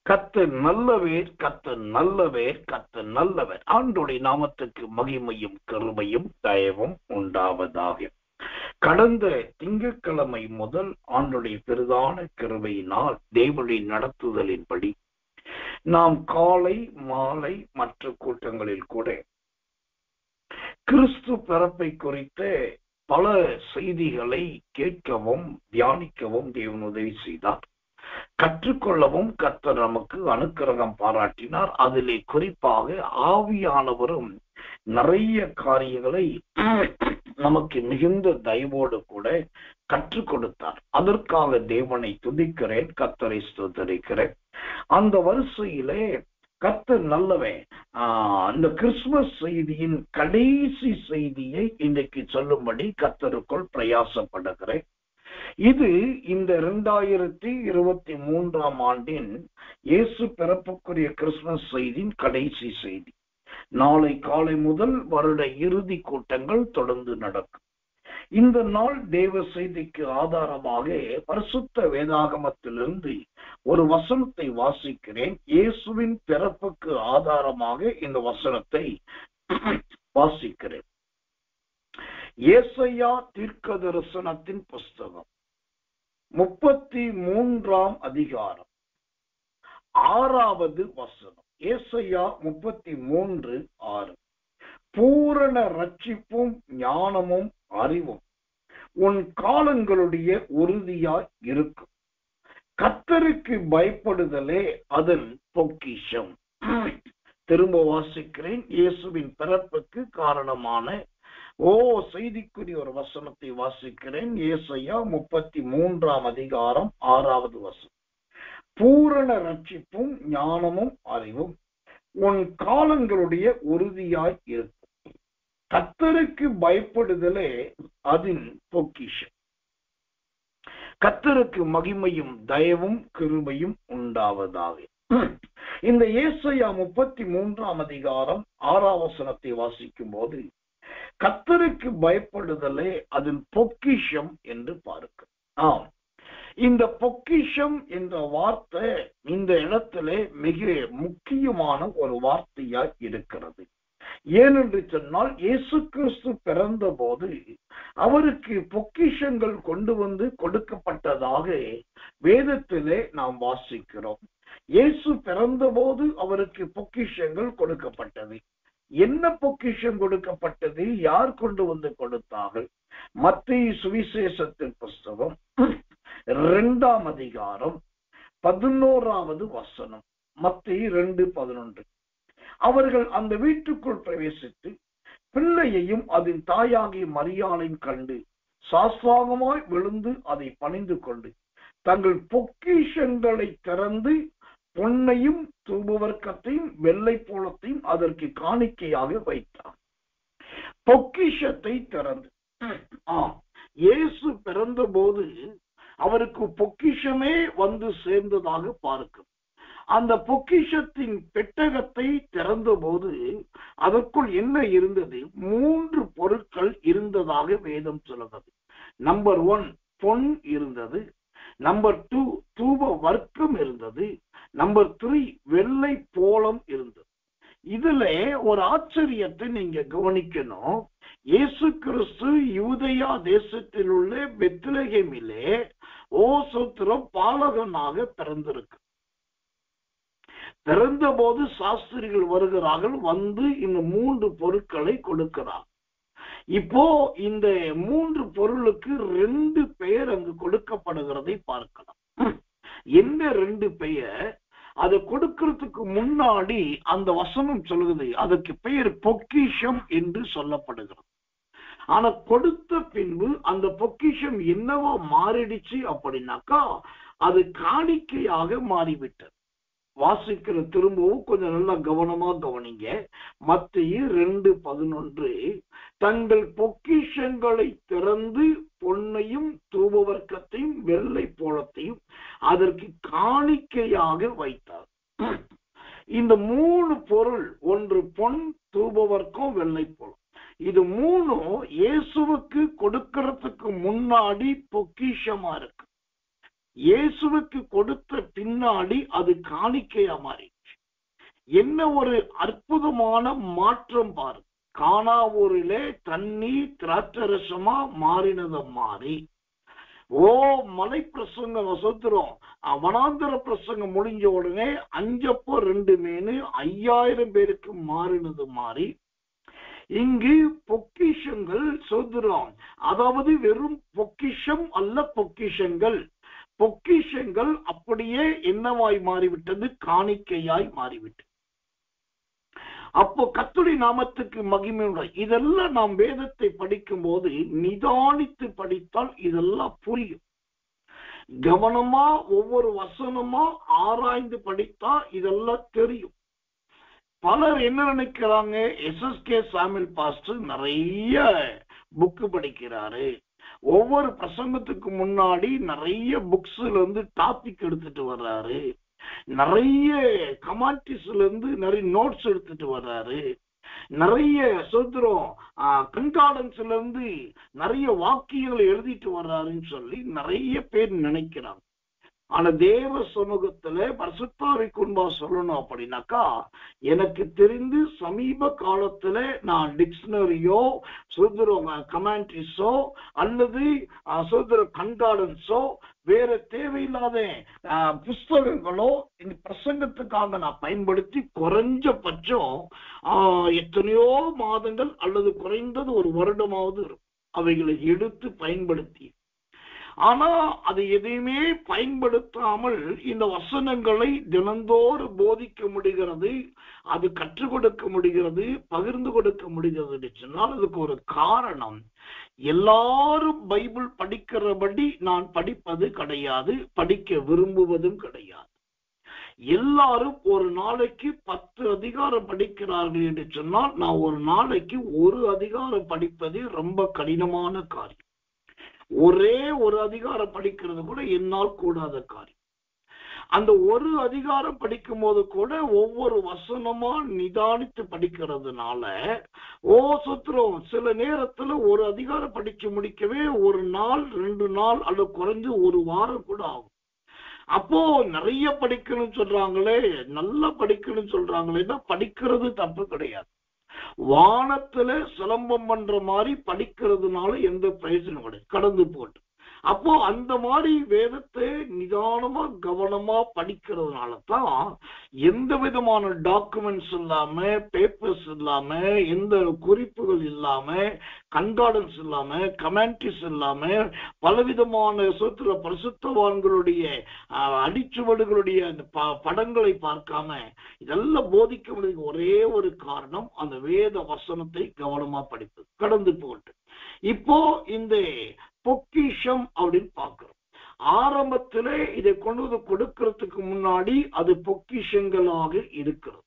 கர்த்தர் நல்லவர், கர்த்தர் நல்லவர், கர்த்தர் நல்லவர். ஆண்டவருடைய நாமத்துக்கு மகிமையும் கிருபையும் தயவும் உண்டாவதாக. கடந்த திங்கட்கிழமை முதல் ஆண்டுடைய பெரிதான கிருபையினால் தேவனுடைய நடத்துதலின்படி நாம் காலை மாலை மற்ற கூட்டங்களில் கூட கிறிஸ்து பிறப்பை குறித்த பல செய்திகளை கேட்கவும் தியானிக்கவும் தேவன் உதவி செய்தார். கற்றுக்கொள்ளவும் கர்த்தர் நமக்கு அனுக்கிரகம் பாராட்டினார். அதிலே குறிப்பாக ஆவியானவரும் நிறைய காரியங்களை நமக்கு மிகுந்த தயவோடு கூட கற்றுக் கொடுத்தார். அதற்காக தேவனை துதிக்கிறேன், கர்த்தரை ஸ்தோத்திரிக்கிறேன். அந்த வரிசையிலே கர்த்தர் நல்லவன். இந்த கிறிஸ்துமஸ் செய்தியின் கடைசி செய்தியை இன்றைக்கு சொல்லும்படி கர்த்தருக்குள் பிரயாசப்படுகிறேன். இது இந்த 2023 ஆண்டின் இயேசு பிறப்புக்குரிய கிறிஸ்துமஸ் செய்தியின் கடைசி செய்தி. நாளை காலை முதல் வருட இறுதி கூட்டங்கள் தொடர்ந்து நடக்கும். இந்த நாள் தேவ செய்திக்கு ஆதாரமாக பரிசுத்த வேதாகமத்திலிருந்து ஒரு வசனத்தை வாசிக்கிறேன். இயேசுவின் பிறப்புக்கு ஆதாரமாக இந்த வசனத்தை வாசிக்கிறேன். ஏசாயா தீர்க்கதரிசனத்தின் புஸ்தகம் 33 அதிகாரம் 6வது வசனம். ஏசாயா 33:6. பூரண ரட்சிப்பும் ஞானமும் அறிவும் உன் காலங்களுடைய உறுதியாய் இருக்கும். கர்த்தருக்கு பயப்படுதலே அதன் பொக்கிஷம். திரும்ப வாசிக்கிறேன். இயேசுவின் பிறப்புக்கு காரணமான செய்திக்குரிய ஒரு வசனத்தை வாசிக்கிறேன். ஏசாயா 33 அதிகாரம் 6வது வசனம். பூரண ரட்சிப்பும் ஞானமும் அறிவும் உன் காலங்களுடைய உறுதியாய் இருக்கும். கர்த்தருக்கு பயப்படுதலே அதன் பொக்கிஷம். கர்த்தருக்கு மகிமையும் தயவும் கிருபையும் உண்டாவதாக. இந்த ஏசாயா 33 அதிகாரம் 6வது வசனத்தை வாசிக்கும் போது கர்த்தருக்கு பயப்படுதலே அதன் பொக்கிஷம் என்று பார்க்கிறோம். இந்த பொக்கிஷம் என்ற வார்த்தை இந்த இடத்திலே மிக முக்கியமான ஒரு வார்த்தையாய் இருக்கிறது. ஏனென்று சொன்னால் இயேசு கிறிஸ்து பிறந்த போது அவருக்கு பொக்கிஷங்கள் கொண்டு வந்து கொடுக்கப்பட்டதாக வேதத்திலே நாம் வாசிக்கிறோம். இயேசு பிறந்த போது அவருக்கு பொக்கிஷங்கள் கொடுக்கப்பட்டது. என்ன பொக்கிஷம் கொடுக்கப்பட்டது? யார் கொண்டு வந்து கொடுத்தார்கள்? மத்தேயு சுவிசேஷத்தின் புஸ்தகம் 2 அதிகாரம் 11வது வசனம். மத்தேயு 2:11. அவர்கள் அந்த வீட்டுக்குள் பிரவேசித்து பிள்ளையையும் அதன் தாயாகிய மரியாளையும் கண்டு சாஸ்தாகமாய் விழுந்து அதை பணிந்து கொண்டு தங்கள் பொக்கிஷங்களை திறந்து பொன்னையும் தூபவர்க்கத்தையும் வெள்ளை போலத்தையும் அதற்கு காணிக்கையாக வைத்தார். பொக்கிஷத்தை திறந்து. இயேசு பிறந்த போது அவருக்கு பொக்கிஷமே வந்து சேர்ந்ததாக பார்க்கும். அந்த பொக்கிஷத்தின் பெட்டகத்தை திறந்த போது அதற்குள் என்ன இருந்தது? 3 பொருட்கள் இருந்ததாக வேதம் சொல்கிறது. நம்பர் 1 பொன் இருந்தது. நம்பர் 2 தூப வர்க்கம் இருந்தது. நம்பர் 3 வெள்ளை போலம் இருந்தது. இதுல ஒரு ஆச்சரியத்தை நீங்க கவனிக்கணும். இயேசு கிறிஸ்து யூதேயா தேசத்தில் உள்ள பெத்லகேமிலே பாலகனாக பிறந்திருக்கு. பிறந்த போது சாஸ்திரிகள் வருகிறார்கள், வந்து இந்த 3 பொருட்களை கொடுக்கிறார். இப்போ இந்த 3 பொருளுக்கு 2 பெயர் அங்கு கொடுக்கப்படுகிறதை பார்க்கலாம். என்ன 2 பெயர்? அதை கொடுக்கிறதுக்கு முன்னாடி அந்த வசனம் சொல்லுது, அதுக்கு பெயர் பொக்கிஷம் என்று சொல்லப்படுகிறது. ஆனா கொடுத்த பின்பு அந்த பொக்கிஷம் என்னவோ மாறிடுச்சு அப்படின்னாக்கா அது காணிக்கையாக மாறிவிட்டது. வாசிக்கிற திரும்பவும் கொஞ்சம் நல்லா கவனமா கவனிங்க. மத்தேயு 2:11. தங்கள் பொக்கிஷங்களை திறந்து பொன்னையும் தூபவர்க்கத்தையும் வெள்ளை போலத்தையும் அதற்கு காணிக்கையாக வைத்தார். இந்த 3 பொருள், ஒன்று பொன், தூபவர்க்கம், வெள்ளை போலம், இது 3 இயேசுவுக்கு கொடுக்கிறதுக்கு முன்னாடி பொக்கிஷமா இருக்கு. இயேசுவுக்கு கொடுத்த பின்னாடி அது காணிக்கையா மாறி. என்ன ஒரு அற்புதமான மாற்றம் பாரு. கானாவூரிலே தண்ணீர் திராட்சரசமா மாறினத மாறி, மலை பிரசங்கம் வசத்துறோம், வனாந்தர பிரசங்கம் முடிஞ்ச உடனே 5 அப்பம் 2 மீன் 5000 பேருக்கு மாறினது மாறி, இங்கு பொக்கிஷங்கள் சொல்கிறோம். அதாவது வெறும் பொக்கிஷம் அல்ல, பொக்கிஷங்கள் பொக்கிஷங்கள் அப்படியே என்னவாய் மாறிவிட்டது? காணிக்கையாய் மாறிவிட்டது. அப்போ கர்த்தருடைய நாமத்துக்கு மகிமை. இதெல்லாம் நாம் வேதத்தை படிக்கும் போது நிதானித்து படித்தால் இதெல்லாம் புரியும். கவனமா ஒவ்வொரு வசனமா ஆராய்ந்து படித்தா இதெல்லாம் தெரியும். பலர் என்ன நினைக்கிறாங்க, எஸ்எஸ்கே சாமுவேல் பாஸ்டர் நிறைய புக்கு படிக்கிறாரு, ஒவ்வொரு பிரசங்கத்துக்கு முன்னாடி நிறைய புக்ஸ்ல இருந்து டாபிக் எடுத்துட்டு வர்றாரு, நிறைய கமெண்ட்ரிஸ்ல இருந்து நிறைய நோட்ஸ் எடுத்துட்டு வர்றாரு, நிறைய சொல்றோம் கண்கார்டன்ஸ்ல இருந்து நிறைய வாக்கியங்களை எழுதிட்டு வர்றாருன்னு சொல்லி நிறைய பேர் நினைக்கிறாங்க. ஆனா தேவ சமூகத்துல பரிசுத்தாவிக்கு முன்பா சொல்லணும் அப்படின்னாக்கா, எனக்கு தெரிந்து சமீப காலத்துல நான் டிக்ஷனரியோ சொல்றோம் கமெண்ட்ரிஸோ அல்லது சொல்ற கண்கார்டன்ஸோ வேற தேவையில்லாத புஸ்தகங்களோ இந்த பிரசங்கத்துக்காக நான் பயன்படுத்தி குறைஞ்சபட்சம் எத்தனையோ மாதங்கள் அல்லது குறைந்தது ஒரு வருடமாவது அவைகளை எடுத்து பயன்படுத்தி, ஆனா அது எதையுமே பயன்படுத்தாமல் இந்த வசனங்களை தினந்தோறும் போதிக்க முடிகிறது, அது கற்றுக் கொடுக்க முடிகிறது, பகிர்ந்து கொடுக்க முடிகிறது சொன்னால் அதுக்கு ஒரு காரணம், எல்லாரும் பைபிள் படிக்கிறபடி நான் படிப்பது கிடையாது, படிக்க விரும்புவதும் கிடையாது. எல்லாரும் ஒரு நாளைக்கு 10 அதிகாரம் படிக்கிறார்கள் என்று சொன்னால் நான் ஒரு நாளைக்கு 1 அதிகாரம் படிப்பது ரொம்ப கடினமான காரியம். ஒரே ஒரு அதிகாரம் படிக்கிறது கூட என்னால் கூடாத காரியம். அந்த ஒரு அதிகாரம் படிக்கும் போது கூட ஒவ்வொரு வசனமா நிதானித்து படிக்கிறதுனால சுத்திரம் சில நேரத்துல ஒரு அதிகாரம் படிச்சு முடிக்கவே 1 நாள் 2 நாள் அல்லது குறைஞ்சு 1 வாரம் கூட ஆகும். அப்போ நிறைய படிக்கணும்னு சொல்றாங்களே, நல்லா படிக்கணும்னு சொல்றாங்களேன்னா படிக்கிறது தப்பு கிடையாது. வானத்துல சிலம்பம் பண்ற மாதிரி படிக்கிறதுனால எந்த பிரயோஜனம் கிடையாது, கடந்து போட்டு. அப்போ அந்த மாதிரி வேதத்தை நிதானமா கவனமா படிக்கிறதுனால தான் எந்த விதமான டாக்குமெண்ட்ஸ் இல்லாம, பேப்பர்ஸ் இல்லாம, எந்த குறிப்புகள் இல்லாம, கண்கார்டன்ஸ் இல்லாம, கமெண்ட்ரிஸ் இல்லாம, பலவிதமான சொத்துல பரிசுத்தவான்களுடைய அடிச்சுவடுகளுடைய படங்களை பார்க்காம இதெல்லாம் போதிக்க முடியும். ஒரே ஒரு காரணம், அந்த வேத வசனத்தை கவனமா படிப்பது, கடந்து போட்டு. இப்போ இந்த பொக்கிஷம் அப்படின்னு பார்க்கிறோம். ஆரம்பத்திலே இதை கொண்டு வந்து கொடுக்கிறதுக்கு முன்னாடி அது பொக்கிஷங்களாக இருக்கிறது.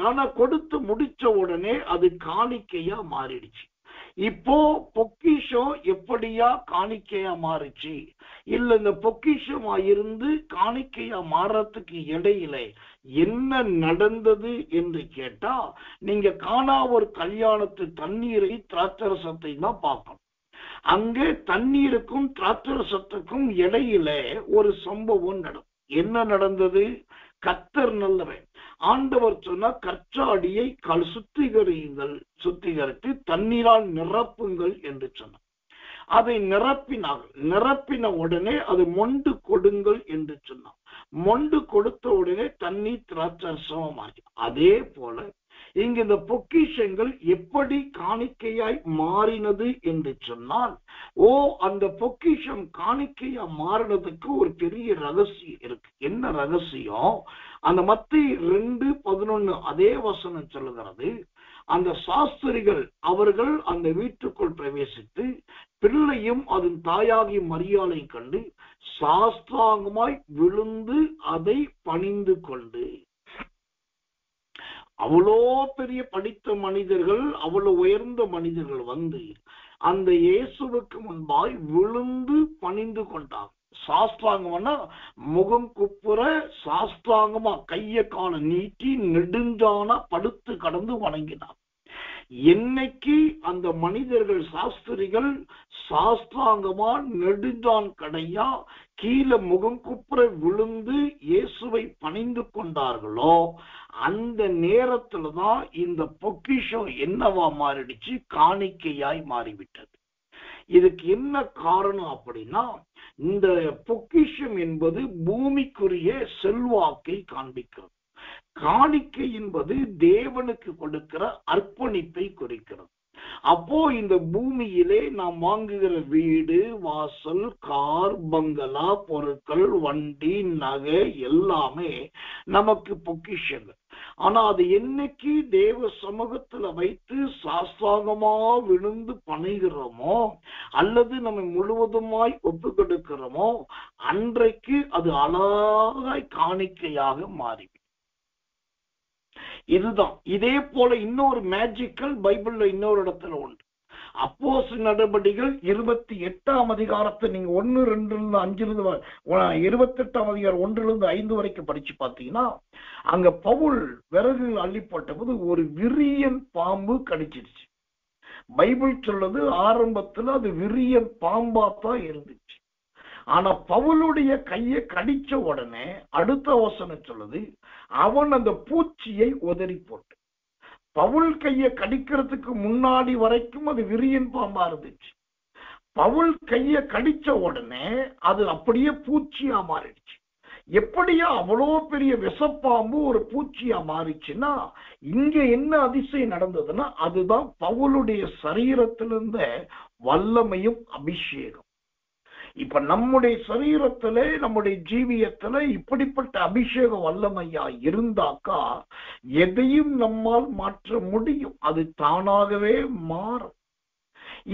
ஆனா கொடுத்து முடிச்ச உடனே அது காணிக்கையா மாறிடுச்சு. இப்போ பொக்கிஷம் எப்படியா காணிக்கையா மாறிச்சு? இல்ல இந்த பொக்கிஷமா இருந்து காணிக்கையா மாறத்துக்கு இடையில என்ன நடந்தது என்று கேட்டா, நீங்க காணா ஒரு கல்யாணத்து தண்ணீரை திராட்சரசத்தை தான் பார்க்கணும். அங்கே தண்ணீருக்கும் திராட்சரசத்துக்கும் இடையில ஒரு சம்பவம் நடக்கும். என்ன நடந்தது? கர்த்தர் நல்லவன். ஆண்டவர் சொன்னா கற்றாடியை சுத்திகரியுங்கள், சுத்திகரித்து தண்ணீரால் நிரப்புங்கள் என்று சொன்னார். அதை நிரப்பின உடனே அது மொண்டு கொடுங்கள் என்று சொன்னார். மொண்டு கொடுத்த உடனே தண்ணீர் திராட்சரசமாகி. அதே போல இங்க இந்த பொக்கிஷங்கள் எப்படி காணிக்கையாய் மாறினது என்று சொன்னால், அந்த பொக்கிஷம் காணிக்கையா மாறினதுக்கு ஒரு பெரிய ரகசியம் இருக்கு. என்ன ரகசியம்? அந்த மத்தேயு 2:11 அதே வசனம் சொல்லுகிறது, அந்த சாஸ்திரிகள் அவர்கள் அந்த வீட்டுக்குள் பிரவேசித்து பிள்ளையும் அதன் தாயாகிய மரியாளையும் கண்டு சாஸ்தாங்கமாய் விழுந்து அதை பணிந்து கொண்டு. அவ்வளோ பெரிய படித்த மனிதர்கள், அவ்வளவு உயர்ந்த மனிதர்கள் வந்து அந்த இயேசுவுக்கு முன்பாய் விழுந்து பணிந்து கொண்டாங்க. சாஸ்திராங்கம்னா முகம் குப்புற சாஸ்திராங்கமா கைய கால நீட்டி நெடுஞ்சானா படுத்து கடந்து வணங்கினார். என்னைக்கு அந்த மனிதர்கள் சாஸ்திரிகள் சாஸ்திராங்கமா நெடுஞ்சான் கடையா கீழே முகங்குப்புற விழுந்து இயேசுவை பணிந்து கொண்டார்களோ அந்த நேரத்துலதான் இந்த பொக்கிஷம் என்னவா மாறிடுச்சு? காணிக்கையாய் மாறிவிட்டது. இதுக்கு என்ன காரணம் அப்படின்னா, இந்த பொக்கிஷம் என்பது பூமிக்குரிய செல்வாக்கை காண்பிக்கிறது. காணிக்கை என்பது தேவனுக்கு கொடுக்கிற அர்ப்பணிப்பை குறிக்கிறது. அப்போ இந்த பூமியிலே நாம் வாங்குகிற வீடு, வாசல், கார், பங்களா, பொருட்கள், வண்டி, நகை எல்லாமே நமக்கு பொக்கிஷங்கள். ஆனா அது என்னைக்கு தேவ சமூகத்துல வைத்து சாஸ்தாகமா விழுந்து பணிகிறோமோ அல்லது நம்ம முழுவதுமாய் ஒப்பு கொடுக்கிறோமோ அன்றைக்கு அது அழகாய் காணிக்கையாக மாறி. இதுதான். இதே போல இன்னொரு மேஜிக்கல் பைபிள்ல இன்னொரு இடத்துல உண்டு. அப்போஸ்தலர் நடபடிகள் 28ஆம் அதிகாரத்தை நீங்க 1-2-5 28ஆம் அதிகாரம் 1-5 வரைக்கும் படிச்சு பார்த்தீங்கன்னா, அங்க பவுல் விறகு அள்ளிப்பட்ட போது ஒரு விரியன் பாம்பு கடிச்சிருச்சு. பைபிள் சொல்லுது ஆரம்பத்துல அது விரியன் பாம்பாத்தான் இருந்துச்சு. ஆனா பவுலுடைய கையை கடிச்ச உடனே அடுத்த வசனம் சொல்லுது, அவன் அந்த பூச்சியை உதறி போட்டு. பவுல் கையை கடிக்கிறதுக்கு முன்னாடி வரைக்கும் அது விரியன் பாம்பா இருந்துச்சு. பவுல் கையை கடிச்ச உடனே அது அப்படியே பூச்சியா மாறிடுச்சு. எப்படியா அவ்வளோ பெரிய விஷப்பாம்பு ஒரு பூச்சியா மாறிச்சுன்னா, இங்க என்ன அதிசயம் நடந்ததுன்னா, அதுதான் பவுலுடைய சரீரத்திலிருந்த வல்லமையும் அபிஷேகம். இப்ப நம்முடைய சரீரத்துல நம்முடைய ஜீவியத்துல இப்படிப்பட்ட அபிஷேக வல்லமையா இருந்தாக்கா எதையும் நம்மால் மாற்ற முடியும். அது தானாகவே மாறும்.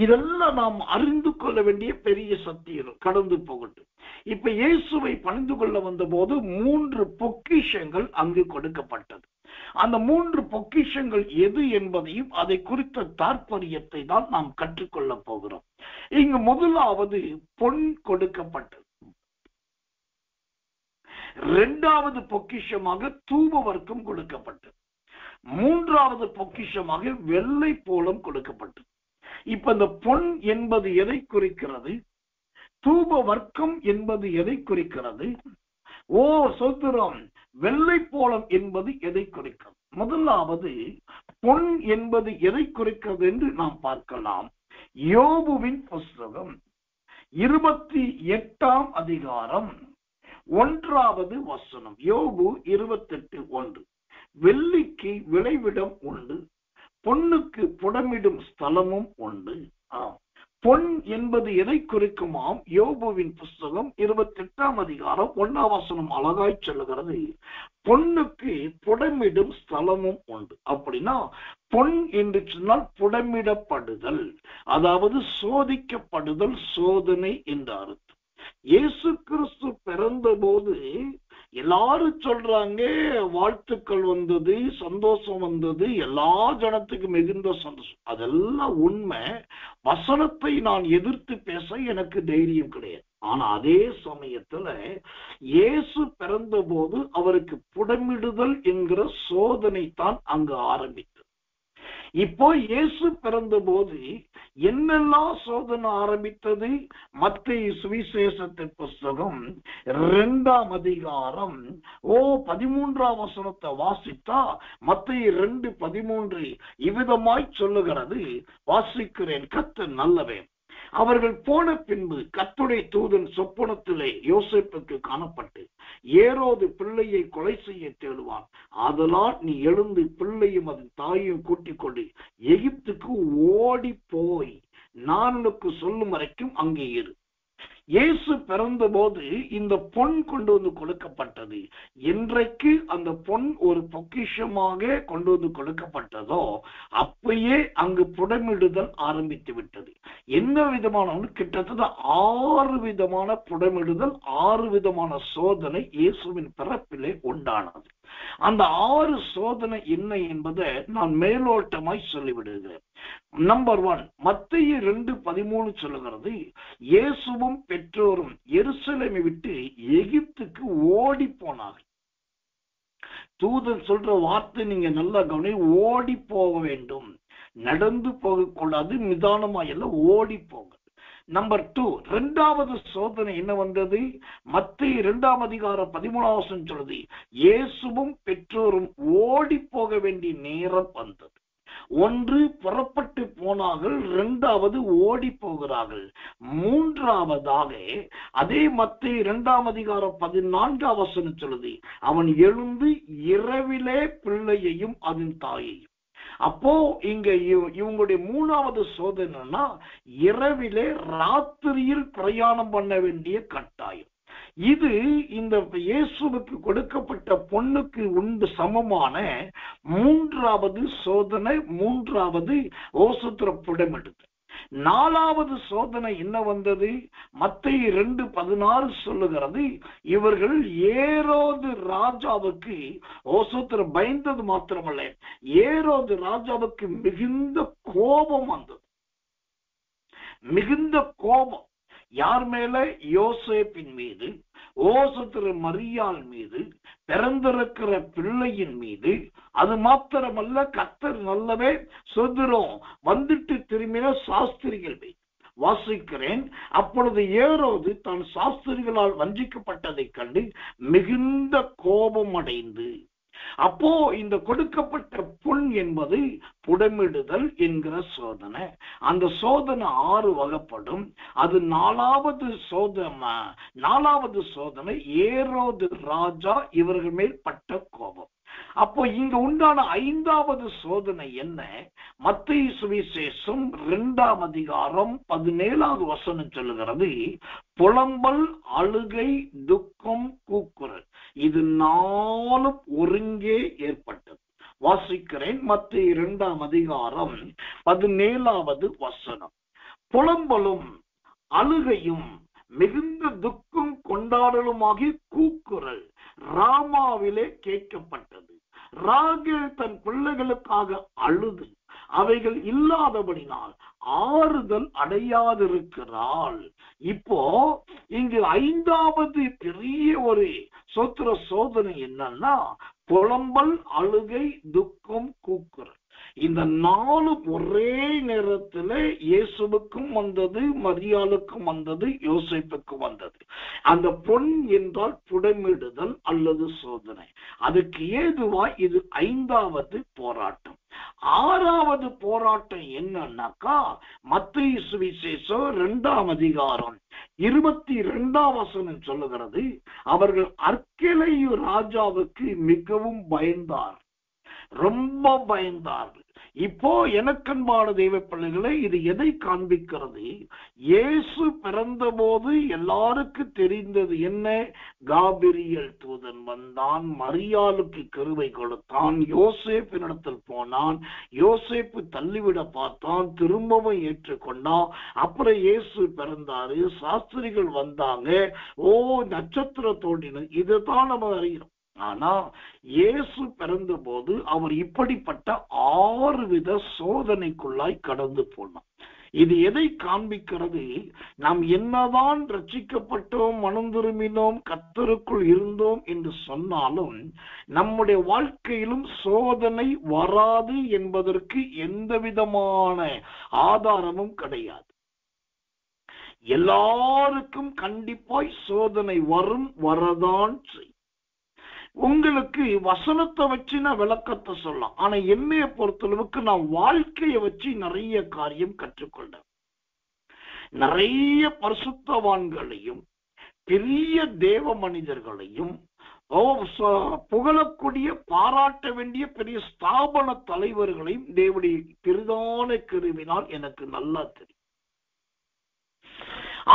இதெல்லாம் நாம் அறிந்து கொள்ள வேண்டிய பெரிய சத்தியம். கடந்து போகட்டும். இப்ப இயேசுவை பணிந்து கொள்ள வந்த போது 3 பொக்கிஷங்கள் அங்கு கொடுக்கப்பட்டது. அந்த 3 பொக்கிஷங்கள் எது என்பதையும் அதை குறித்த தாற்பயத்தை தான் நாம் கற்றுக்கொள்ள போகிறோம். இங்கு முதலாவது பொன் கொடுக்கப்பட்டது. 2வது பொக்கிஷமாக தூப வர்க்கம் கொடுக்கப்பட்டது. 3வது பொக்கிஷமாக வெள்ளை போலம் கொடுக்கப்பட்டது. இப்ப இந்த பொன் என்பது எதை குறிக்கிறது? தூப வர்க்கம் என்பது எதை குறிக்கிறது? ஓ சோத்திரம், வெள்ளை போலம் என்பது எதை குறிக்கிறது? முதலாவது பொன் என்பது எதை குறிக்கிறது என்று நாம் பார்க்கலாம். யோபுவின் புஸ்தகம் 28ஆம் அதிகாரம் 1வது வசனம். யோபு 28:1. வெள்ளிக்கு விளைவிடம் உண்டு, பொன்னுக்கு புடமிடும் ஸ்தலமும் உண்டு. பொன் என்பது எதை குறிக்குமாம்? யோபுவின் புஸ்தகம் 28ஆம் அதிகாரம் 1ஆம் வசனம் அழகாய் சொல்லுகிறது, பொன்னுக்கு புடமிடும் ஸ்தலமும் உண்டு. அப்படின்னா பொன் என்று சொன்னால் புடமிடப்படுதல், அதாவது சோதிக்கப்படுதல், சோதனை என்ற அர்த்தம். இயேசு கிறிஸ்து பிறந்த போது எல்லாரும் சொல்றாங்க வாழ்த்துக்கள் வந்தது, சந்தோஷம் வந்தது, எல்லா ஜனத்துக்கும் மிகுந்த சந்தோஷம். அதெல்லாம் உண்மை. வசனத்தை நான் எதிர்த்து பேச எனக்கு தைரியம் கிடையாது. ஆனா அதே சமயத்துல இயேசு பிறந்த போது அவருக்கு புடமிடுதல் என்கிற சோதனை தான் அங்கு ஆரம்பித்தது. இப்போ இயேசு பிறந்த போது என்னெல்லாம் சோதனை ஆரம்பித்தது? மத்தேயு சுவிசேஷத்தின் புஸ்தகம் 2ஆம் அதிகாரம் 13ஆம் வசனத்தை வாசித்தா மத்தேயு 2:13 இவ்விதமாய் சொல்லுகிறது. வாசிக்கிறேன். கர்த்தர் நல்லவன். அவர்கள் போன பின்பு கர்த்தருடைய தூதன் சொப்பனத்திலே யோசேப்புக்கு காணப்பட்டு, ஏரோது பிள்ளையை கொலை செய்ய தேடுவான், ஆதலால் நீ எழுந்து பிள்ளையும் அதன் தாயையும் கூட்டிக் கொண்டு எகிப்துக்கு ஓடி போய் நான் உனக்கு சொல்லும் வரைக்கும் அங்கே இரு. இயேசு பிறந்த போது இந்த பொன் கொண்டு வந்து கொடுக்கப்பட்டது. என்றைக்கு அந்த பொன் ஒரு பொக்கிஷமாக கொண்டு வந்து கொடுக்கப்பட்டதோ அப்பயே அங்கு புடமிடுதல் ஆரம்பித்து விட்டது. என்ன விதமான? கிட்டத்தட்ட 6 விதமான புடமிடுதல், 6 விதமான சோதனை இயேசுவின் பிறப்பிலே உண்டானது. அந்த 6 சோதனை என்ன என்பதை நான் மேலோட்டமாய் சொல்லிவிடுகிறேன். நம்பர் 1, மத்தேயு 2:13 சொல்லுகிறது, இயேசுவும் பெற்றோரும் எருசலேமை விட்டு எகிப்துக்கு ஓடி போனார்கள். தூதன் சொல்ற வார்த்தை நீங்க நல்லா கவனி. ஓடி போக வேண்டும், நடந்து போகக்கூடாது, நிதானமா எல்லாம் ஓடி போங்க. நம்பர் 2, இரண்டாவது சோதனை என்ன வந்தது? மத்தேயு 2ஆம் அதிகாரம் 13ஆம் வசனம் சொல்லுது, இயேசுவும் பெற்றோரும் ஓடி போக வேண்டிய நேரம் வந்தது. ஒன்று புறப்பட்டு போனார்கள், இரண்டாவது ஓடி போகிறார்கள். மூன்றாவதாக அதே மத்தேயு 2ஆம் அதிகாரம் 14ஆம் வசனம் சொல்லுது, அவன் எழுந்து இரவிலே பிள்ளையையும் அதன் தாயையும். அப்போ இங்க இவங்களுடைய மூணாவது சோதனைனா இரவிலே ராத்திரியில் பிரயாணம் பண்ண வேண்டிய கட்டாயம். இது இந்த இயேசுவுக்கு கொடுக்கப்பட்ட பொண்ணுக்கு உண்டு சமமான மூன்றாவது சோதனை, மூன்றாவது ஓசத்திரப்புடமெடுத்து. நாலாவது சோதனை என்ன வந்தது? மத்தேயு 2:16 சொல்லுகிறது, இவர்கள் ஏரோது ராஜாவுக்கு ஓசத்திரம் பயந்தது மாத்திரமல்ல, ஏரோது ராஜாவுக்கு மிகுந்த கோபம் வந்தது. மிகுந்த கோபம் யார் மேல? யோசேப்பின் மீது, ஓசத்திர மரியாள் மீது, பிறந்திருக்கிற பிள்ளையின் மீது. அது மாத்திரமல்ல, கர்த்தர் நல்லவே சொதுரம் வந்துட்டு திரும்பின சாஸ்திரிகள் மீது. வாசிக்கிறேன், அப்பொழுது ஏரோது தான் சாஸ்திரிகளால் வஞ்சிக்கப்பட்டதை கண்டு மிகுந்த கோபம் அடைந்து. அப்போ இந்த கொடுக்கப்பட்ட புண் என்பது புடமிடுதல் என்கிற சோதனை. அந்த சோதனை 6 வகைப்படும். அது நாலாவது சோதனை ஏரோது ராஜா இவர்கள் மேல் பட்ட கோபம். அப்போ இங்க உண்டான 5வது சோதனை என்ன? மத்தேயு சுவிசேஷம் 2ஆம் அதிகாரம் 17ஆவது வசனம் சொல்லுகிறது, புலம்பல், அழுகை, துக்கம், கூக்குரல், இது 4 ஒருங்கே ஏற்பட்டது. வாசிக்கிறேன், மத்தேயு 2ஆம் அதிகாரம் 17ஆவது வசனம். புலம்பலும் அழுகையும் மிகுந்த துக்கம் கொண்டாடலுமாகி கூக்குரல் ராமாவிலே கேட்கப்பட்டது. ராகேல் தன் பிள்ளைகளுக்காக அழுது அவைகள் இல்லாதபடினால் ஆறுதல் அடையாதிருக்கிறாள். இப்போ இங்கு 5வது பெரிய ஒரு சோதனை என்னன்னா புலம்பல், அழுகை, துக்கம், கூக்குரல். இந்த 4 ஒரே நேரத்தில் இயேசுவுக்கும் வந்தது, மரியாளுக்கும் வந்தது, யோசேப்புக்கும் வந்தது. அந்த பொன் என்றால் புடமிடுதல் அல்லது சோதனை. அதுக்கு ஏதுவாய் இது 5வது போராட்டம். 6வது போராட்டம் என்னன்னாக்கா மத்தேயு சுவிசேஷம் 2ஆம் அதிகாரம் 22ஆம் வசனம் சொல்லுகிறது, அவர்கள் அர்க்கெலேயு ராஜாவுக்கு மிகவும் பயந்தார், ரொம்ப பயந்தார்கள். இப்போ எனக்கன்பான தெய்வ பிள்ளைகளை, இது எதை காண்பிக்கிறது? இயேசு பிறந்த போது எல்லாருக்கும் தெரிந்தது என்ன? காபிரியல் தூதன் வந்தான், மரியாளுக்கு கிருபை கொடுத்தான், யோசேப்பினிடத்தில் போனான், யோசேப்பு தள்ளிவிட பார்த்தான், திரும்பவும் ஏற்றுக்கொண்டான். அப்புறம் இயேசு பிறந்தாரு, சாஸ்திரிகள் வந்தாங்க, நட்சத்திர தோன்றின. இதுதான் நம்ம அறிகிறோம். ஆனா இயேசு பிறந்த போது அவர் இப்படிப்பட்ட 6 வித சோதனைக்குள்ளாய் கடந்து போனார். இது எதை காண்பிக்கிறது? நாம் என்னதான் ரட்சிக்கப்பட்டோம், மனம் திரும்பினோம், கர்த்தருக்குள் இருந்தோம் என்று சொன்னாலும் நம்முடைய வாழ்க்கையிலும் சோதனை வராது என்பதற்கு எந்த விதமான ஆதாரமும் கிடையாது. எல்லாருக்கும் கண்டிப்பாய் சோதனை வரும், வரதான் செய்யும். உங்களுக்கு வசனத்தை வச்சு நான் விளக்கத்தை சொல்லலாம், ஆனா என்னைய பொறுத்தளவுக்கு நான் வாழ்க்கையை வச்சு நிறைய காரியம் கற்றுக்கொண்ட. நிறைய பரிசுத்தவான்களையும் பெரிய தேவ மனிதர்களையும் புகழக்கூடிய பாராட்ட வேண்டிய பெரிய ஸ்தாபன தலைவர்களையும் தேவனுடைய பெரிதான கிருபையினால் எனக்கு நல்லா தெரியும்.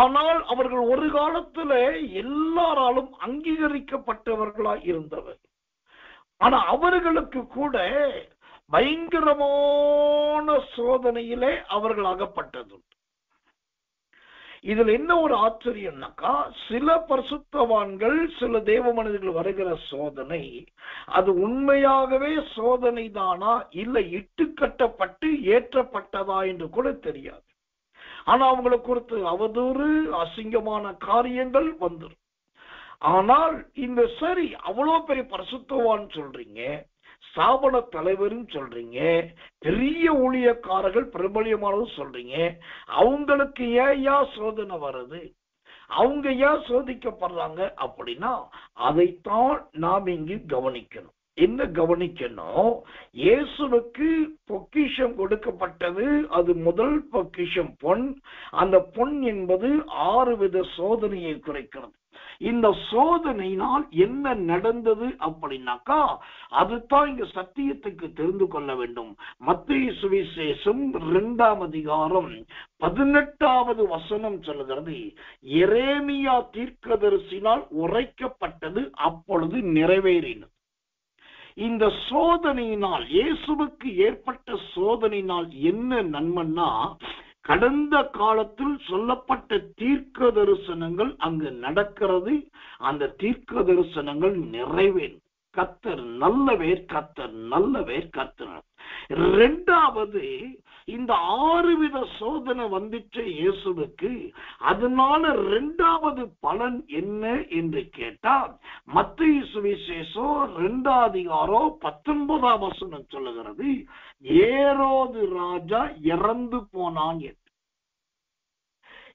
ஆனால் அவர்கள் ஒரு காலத்துல எல்லாராலும் அங்கீகரிக்கப்பட்டவர்களாய் இருந்தவர். ஆனா அவர்களுக்கு கூட பயங்கரமான சோதனையிலே அவர்கள் அகப்பட்டது. இதுல என்ன ஒரு ஆச்சரியம்னாக்கா, சில பரிசுத்தவான்கள், சில தேவ மனிதர்கள் வருகிற சோதனை அது உண்மையாகவே சோதனை தானா இல்லை இட்டுக்கட்டப்பட்டு ஏற்றப்பட்டதா என்று கூட தெரியாது. ஆனா அவங்களை குறித்து அவதூறு, அசிங்கமான காரியங்கள் வந்துடும். ஆனால் இந்த சரி அவ்வளவு பெரிய பரிசுத்தவான் சொல்றீங்க, ஸ்தாபன தலைவரும் சொல்றீங்க, பெரிய ஊழியக்காரர்கள் பிரபலியமானதும் சொல்றீங்க. அவங்களுக்கு ஏன் சோதனை வருது, அவங்க ஏன் சோதிக்கப்படுறாங்க அப்படின்னா அதைத்தான் நாம் இங்கு கவனிக்கணும். என்ன கவனிக்கணும்? இயேசுவுக்கு பொக்கிஷம் கொடுக்கப்பட்டது. அது முதல் பொக்கிஷம் பொன். அந்த பொன் என்பது 6 வித சோதனையை குறைக்கிறது. இந்த சோதனையினால் என்ன நடந்தது அப்படின்னாக்கா அதுதான் இங்க சத்தியத்துக்கு தெரிந்து கொள்ள வேண்டும். மத்தேயு சுவிசேஷம் 2ஆம் அதிகாரம் 18வது வசனம் சொல்லுகிறது, எரேமியா தீர்க்கதரிசினால் உரைக்கப்பட்டது அப்பொழுது நிறைவேறினது. இந்த சோதனையினால், இயேசுவுக்கு ஏற்பட்ட சோதனையினால் என்ன நன்மைன்னா, கடந்த காலத்தில் சொல்லப்பட்ட தீர்க்க தரிசனங்கள் அங்கு நடக்கிறது. அந்த தீர்க்க தரிசனங்கள் நிறைவேறும். கர்த்தர் நல்லவர், கர்த்தர் நல்லவர், கர்த்தர். 2வது, இந்த 6 வித சோதனை வந்துச்சு இயேசுவுக்கு. அதனால 2வது பலன் என்ன என்று கேட்டால், மத்தேயு சுவிசேஷம் 2ஆம் அதிகாரம் 19ஆம் வசனம் சொல்லுகிறது, ஏரோது ராஜா இறந்து போனான் என்று.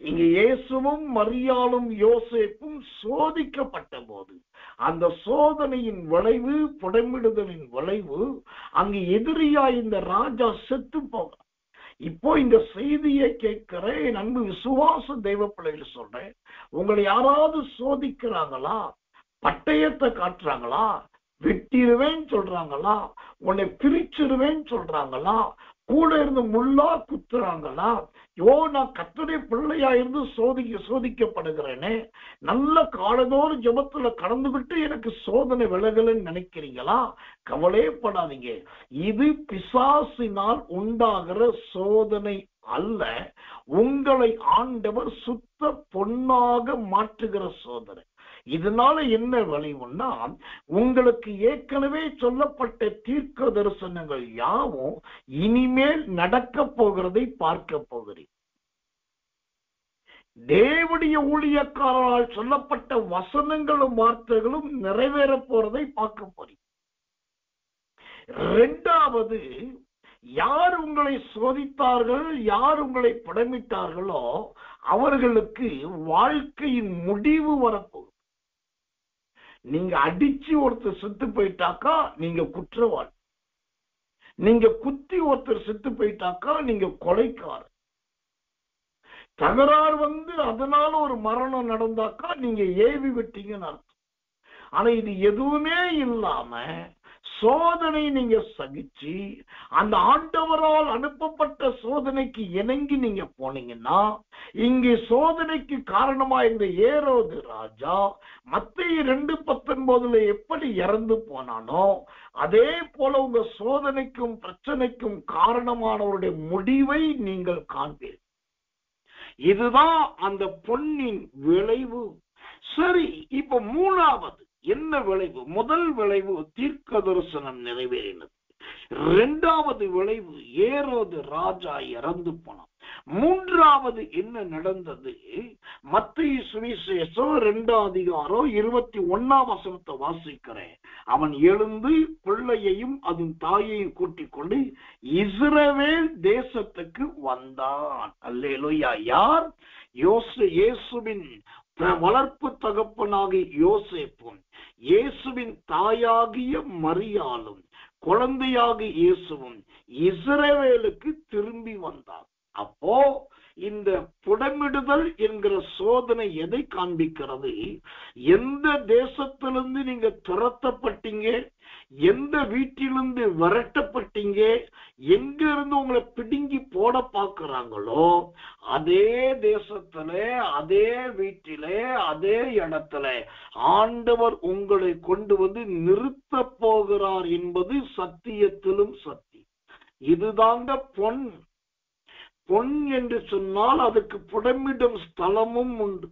இங்க இயேசுவும் மரியாளும் யோசேப்பும் சோதிக்கப்பட்ட போது அந்த சோதனையின் விளைவு, புடமிடுதலின் விளைவு, அங்கு எதிரியா இந்த ராஜா செத்து போக. இப்போ இந்த செய்தியை கேட்கிற என் அன்பு விசுவாச தெய்வ பிள்ளைகள் சொல்றேன், உங்களை யாராவது சோதிக்கிறாங்களா, பட்டயத்தை காட்டுறாங்களா, வெட்டிடுவேன் சொல்றாங்களா, உன்னை பிரிச்சிருவேன் சொல்றாங்களா, கூட இருந்து முள்ளா குத்துறாங்களா, நான் கர்த்தருடைய பிள்ளையா இருந்து சோதிக்கப்படுகிறேனே, நல்ல காலதோறும் ஜெபத்துல கடந்துகிட்டு எனக்கு சோதனை விலகலன்னு நினைக்கிறீங்களா? கவலைப்படாதீங்க. இது பிசாசினால் உண்டாகிற சோதனை அல்ல, உங்களை ஆண்டவர் சுத்த பொன்னாக மாற்றுகிற சோதனை. இதனால என்ன விளைவுன்னா, உங்களுக்கு ஏற்கனவே சொல்லப்பட்ட தீர்க்க தரிசனங்கள் யாவும் இனிமேல் நடக்க போகிறதை பார்க்க போகிறேன். தேவனுடைய ஊழியக்காரரால் சொல்லப்பட்ட வசனங்களும் வார்த்தைகளும் நிறைவேற போறதை பார்க்க போறேன். 2வது, யார் உங்களை சோதித்தார்கள், யார் உங்களை புடமிட்டார்களோ அவர்களுக்கு வாழ்க்கையின் முடிவு வரப்போகுது. நீங்க அடிச்சு ஒருத்தர் செத்து போயிட்டாக்கா நீங்க குற்றவாளி, நீங்க குத்தி ஒருத்தர் செத்து போயிட்டாக்கா நீங்க கொலைக்காரர், தகராறு வந்து அதனால ஒரு மரணம் நடந்தாக்கா நீங்க ஏவி விட்டீங்கன்னு அர்த்தம். ஆனா இது எதுவுமே இல்லாம சோதனை நீங்க சகிச்சு அந்த ஆண்டவரால் அனுப்பப்பட்ட சோதனைக்கு இணங்கி நீங்க போனீங்கன்னா, இங்கே சோதனைக்கு காரணமா இருந்த ஏரோது ராஜா மத்தேயு 2:19 எப்படி இறந்து போனானோ அதே போல உங்க சோதனைக்கும் பிரச்சனைக்கும் காரணமானவருடைய முடிவை நீங்கள் காண்பீர்கள். இதுதான் அந்த பொன்னின் விளைவு. சரி, இப்ப 3வது என்ன விளைவு? முதல் விளைவு தீர்க்க தரிசனம் நிறைவேறினது. 2வது விளைவு ஏரோது ராஜா இறந்து போனான். 3வது என்ன நடந்தது? மத்தேயு சுவிசேஷம் 2ஆம் அதிகாரம் 21ஆம் வசனத்தை வாசிக்கிறேன். அவன் எழுந்து பிள்ளையையும் அதன் தாயையும் கூட்டிக் கொண்டு இஸ்ரவேல் தேசத்துக்கு வந்தான். அல்லேலூயா. யார்? இயேசுவின் வளர்ப்பு தகப்பனாகிய யோசேப்பும் இயேசுவின் தாயாகிய மரியாளும் குழந்தையாகிய இயேசுவும் இஸ்ரவேலுக்கு திரும்பி வந்தார். அப்போ இந்த புடமிடுதல் என்கிற சோதனை எதை காண்பிக்கிறது? எந்த தேசத்திலிருந்து நீங்க துரத்தப்பட்டீங்க, எந்த வீட்டிலிருந்து விரட்டப்பட்டீங்க, எங்க இருந்து உங்களை பிடுங்கி போட பார்க்கிறாங்களோ அதே தேசத்துல, அதே வீட்டிலே, அதே இடத்துல ஆண்டவர் உங்களை கொண்டு வந்து நிறுத்த போகிறார் என்பது சத்தியத்திலும் சத்தியம். இதுதாங்க பொன். பொன் என்று சொன்னால் அதுக்கு புடமிடும் ஸ்தலமும் உண்டு.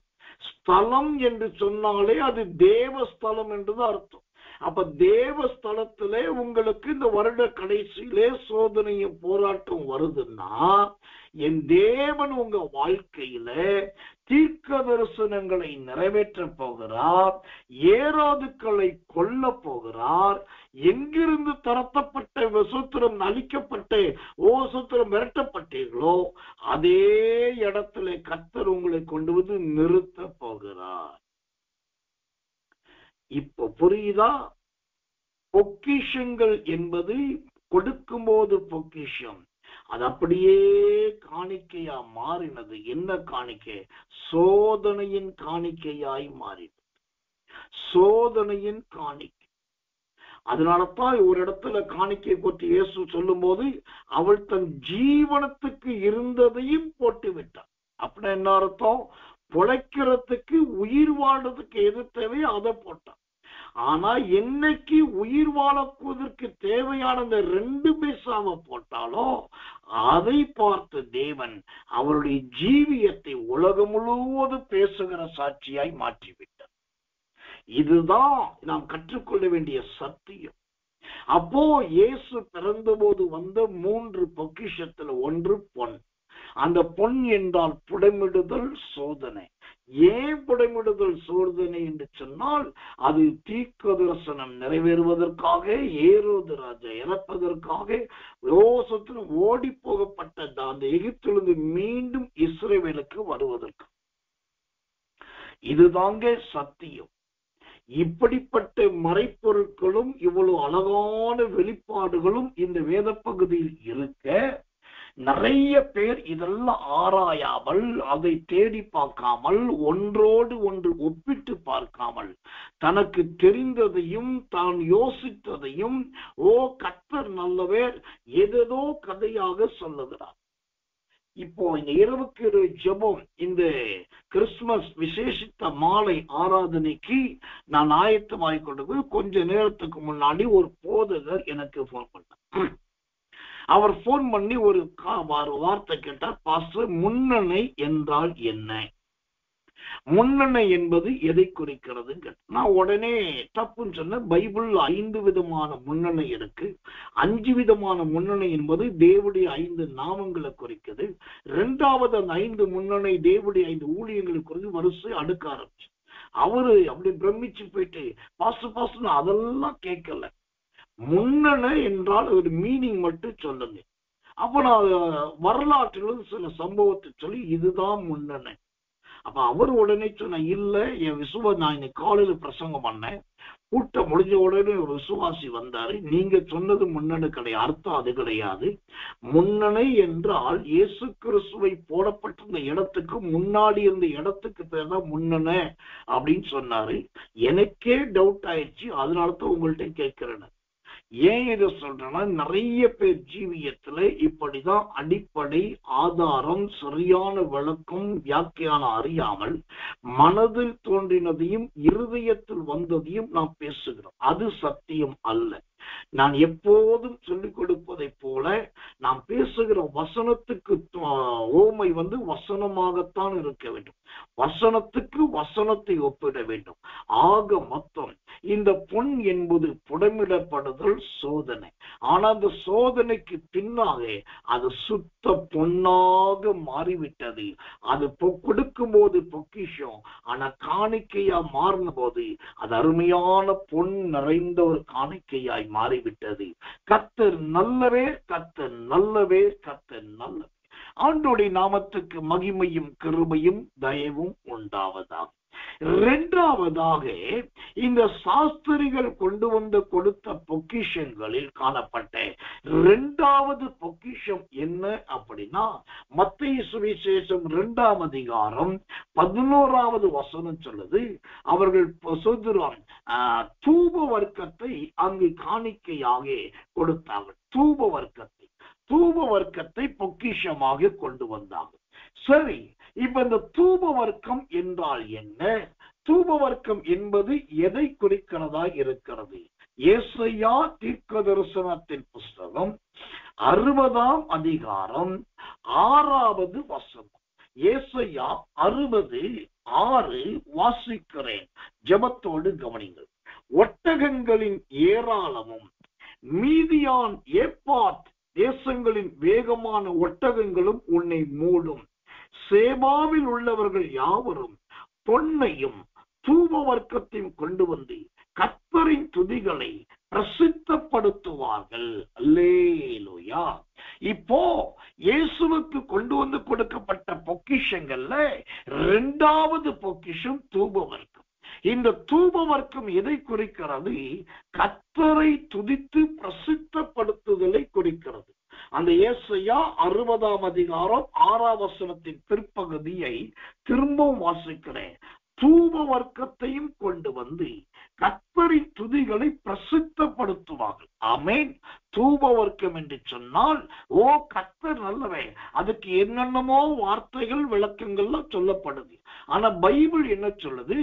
ஸ்தலம் என்று சொன்னாலே அது தேவஸ்தலம் என்றுதான் அர்த்தம். அப்ப தேவஸ்தலத்திலே உங்களுக்கு இந்த வருட கடைசியிலே சோதனையும் போராட்டம் வருதுன்னா என் தேவன் உங்க வாழ்க்கையில தீர்க்க தரிசனங்களை நிறைவேற்ற போகிறார். ஏரோதுக்களை கொல்ல போகிறார். எங்கிருந்து தரத்தப்பட்ட சுத்திரம் அழிக்கப்பட்டு சுத்திரம் மிரட்டப்பட்டீர்களோ அதே இடத்துல கர்த்தர் உங்களை கொண்டு வந்து நிறுத்த போகிறார். இப்ப புரியுதா? பொக்கிஷங்கள் என்பது கொடுக்கும் போது பொக்கிஷம் அது அப்படியே காணிக்கையா மாறினது. என்ன காணிக்கை? சோதனையின் காணிக்கையாய் மாறினது. சோதனையின் காணிக்கை. அதனாலதான் ஒரு இடத்துல காணிக்கை போட்டு இயேசு சொல்லும் போது அவள் தன் ஜீவனத்துக்கு இருந்ததையும் போட்டு விட்டாள். அப்படி என்ன அர்த்தம்? பொழைக்கிறதுக்கு உயிர் வாழ்றதுக்கு எது தேவையோ அதை போட்டான். ஆனா என்னைக்கு உயிர் வாழக்குவதற்கு தேவையான அந்த 2 பைசாவை போட்டாலோ அதை பார்த்து தேவன் அவருடைய ஜீவியத்தை உலகம் முழுவதும் பேசுகிற சாட்சியாய் மாற்றிவிட்டார். இதுதான் நாம் கற்றுக்கொள்ள வேண்டிய சத்தியம். அப்போ இயேசு பிறந்த போது வந்த 3 பொக்கிஷத்துல ஒன்று பொன். அந்த பொன் என்றால் புடமிடுதல் சோதனை. ஏன் புடமிடுதல் சோதனை என்று சொன்னால் அது தீர்க்க தரிசனம் நிறைவேறுவதற்காக, ஏரோது ராஜா இறப்பதற்காக, யோசேப்பு ஓடி போகப்பட்ட அந்த எகிப்திலிருந்து மீண்டும் இஸ்ரவேலுக்கு வருவதற்கு. இதுதாங்க சத்தியம். இப்படிப்பட்ட மறைப்பொருட்களும் இவ்வளவு அழகான வெளிப்பாடுகளும் இந்த வேத பகுதியில் இருக்க நிறைய பேர் இதெல்லாம் ஆராயாமல், அதை தேடி பார்க்காமல், ஒன்றோடு ஒன்று ஒப்பிட்டு பார்க்காமல், தனக்கு தெரிந்ததையும் தான் யோசித்ததையும் கர்த்தர் நல்லவர் ஏதேதோ கதையாக சொல்லுகிறார். இப்போ இந்த இரவுக்கு ஜெபம், இந்த கிறிஸ்துமஸ் விசேஷித்த மாலை ஆராதனைக்கு நான் ஆயத்தமாகிக் கொண்டது. கொஞ்ச நேரத்துக்கு முன்னாடி ஒரு போதகர் எனக்கு போன் பண்ணார். அவர் போன் பண்ணி ஒரு வார்த்தை கேட்டார். பாஸ்டர், முன்னணை என்றால் என்ன? முன்னணை என்பது எதை குறிக்கிறது? நான் உடனே தப்புன்னு சொன்ன. பைபிள் 5 விதமான முன்னணை இருக்கு. 5 விதமான முன்னணை என்பது தேவனுடைய 5 நாமங்களை குறிக்குது. 2வது அந்த 5 முன்னணை தேவனுடைய 5 ஊழியங்களை குறித்து வரிசை அடுக்க ஆரம்பிச்சு. அவரு அப்படி பிரமிச்சு போயிட்டு பாஸ்டர் அதெல்லாம் கேட்கல. முன்னணை என்றால் ஒரு மீனிங் மட்டும் சொல்லுங்க. அப்ப நான் வரலாற்றிலும் சில சம்பவத்தை சொல்லி இதுதான் முன்னணை. அப்ப அவர் உடனே சொன்ன, இல்ல என் நான் இன்னைக்கு காலையில பிரசங்கம் பண்ணேன். கூட்டம் முடிஞ்ச உடனே ஒரு விசுவாசி வந்தாரு. நீங்க சொன்னது முன்னணை கிடையாது, அர்த்தம் அது கிடையாது. முன்னணை என்றால் இயேசு கிறிஸ்துவை போடப்பட்டிருந்த இடத்துக்கு முன்னாடி இருந்த இடத்துக்கு பேர் தான் முன்னணை அப்படின்னு சொன்னாரு. எனக்கே டவுட் ஆயிடுச்சு. அதனாலதான் உங்கள்கிட்ட கேட்கிறேன். ஏன் இதை சொல்றேன்னா, நிறைய பேர் ஜீவியத்துல இப்படிதான் அடிப்படை ஆதாரம் சரியான விளக்கம் வியாக்கியானம் அறியாமல் மனதில் தோன்றினதையும் இருதயத்தில் வந்ததையும் நாம் பேசுகிறோம். அது சத்தியம் அல்ல. நான் எப்போதும் சொல்லிக் கொடுப்பதை போல நாம் பேசுகிற வசனத்துக்கு ஓமை வசனமாகத்தான் இருக்க வேண்டும். வசனத்துக்கு வசனத்தை ஒப்பிட வேண்டும். ஆக மொத்தம் இந்த பொன் என்பது புடமிடப்படுதல் சோதனை. ஆனா அந்த சோதனைக்கு பின்னாக அது சுத்த பொன்னாக மாறிவிட்டது. அது கொடுக்கும் போது பொக்கிஷம், ஆனா காணிக்கையா மாறின போது அது அருமையான பொன் நிறைந்த ஒரு காணிக்கையாய் மாறிவிட்டது. கர்த்தர் நல்லவே, கர்த்தர் நல்லவே, கர்த்தர் நல்லவே. ஆண்டவருடைய நாமத்துக்கு மகிமையும் கிருபையும் தயவும் உண்டாவதாக. 2வதாக இந்த சாஸ்திரிகள் கொண்டு வந்து கொடுத்த பொக்கிஷங்களில் காணப்பட்ட 2வது பொக்கிஷம் என்ன அப்படின்னா, மத்தேயு சுவிசேஷம் 2ஆம் அதிகாரம் 11வது வசனம் சொல்லுது. அவர்கள் தூப வர்க்கத்தை அங்கு காணிக்கையாக கொடுத்தார்கள். தூப வர்க்கத்தை பொக்கிஷமாக கொண்டு வந்தார்கள். சரி, இப்ப இந்த தூப வர்க்கம் என்றால் என்ன? தூப வர்க்கம் என்பது எதை குறிக்கிறதா இருக்கிறது? ஏசாயா தீர்க்க தரிசனத்தின் புஸ்தகம் 60ஆம் அதிகாரம் 6வது வசனம். ஏசாயா 60:6 வாசிக்கிறேன். ஜெபத்தோடு கவனிங்கள். ஒட்டகங்களின் ஏராளமும் மீதியான் ஏப்பாத் தேசங்களின் வேகமான ஒட்டகங்களும் உன்னை மூடும். சேபாவில் உள்ளவர்கள் யாவரும் பொன்னையும் தூப வர்க்கத்தையும் கொண்டு வந்து கர்த்தரின் துதிகளை பிரசித்தப்படுத்துவார்கள். அல்லேலூயா. இப்போ இயேசுவுக்கு கொண்டு வந்து கொடுக்கப்பட்ட பொக்கிஷங்கள்ல இரண்டாவது பொக்கிஷம் தூப வர்க்கம். இந்த தூப வர்க்கம் எதை குறிக்கிறது? கர்த்தரை துதித்து பிரசித்தப்படுத்துதலை குறிக்கிறது. அந்த ஏசாயா 60ஆம் அதிகாரம் 6ஆம் வசனத்தின் பிற்பகுதியை திரும்பவும் வாசிக்கிறேன். தூப வர்க்கத்தையும் கொண்டு வந்து கர்த்தரின் துதிகளை பிரசித்தப்படுத்துவார்கள். ஆமென். தூப வர்க்கம் என்று சொன்னால், ஓ கர்த்தர் நல்லவன், அதுக்கு என்னென்னமோ வார்த்தைகள் விளக்கங்கள்லாம் சொல்லப்படுது. ஆனா பைபிள் என்ன சொல்லுது?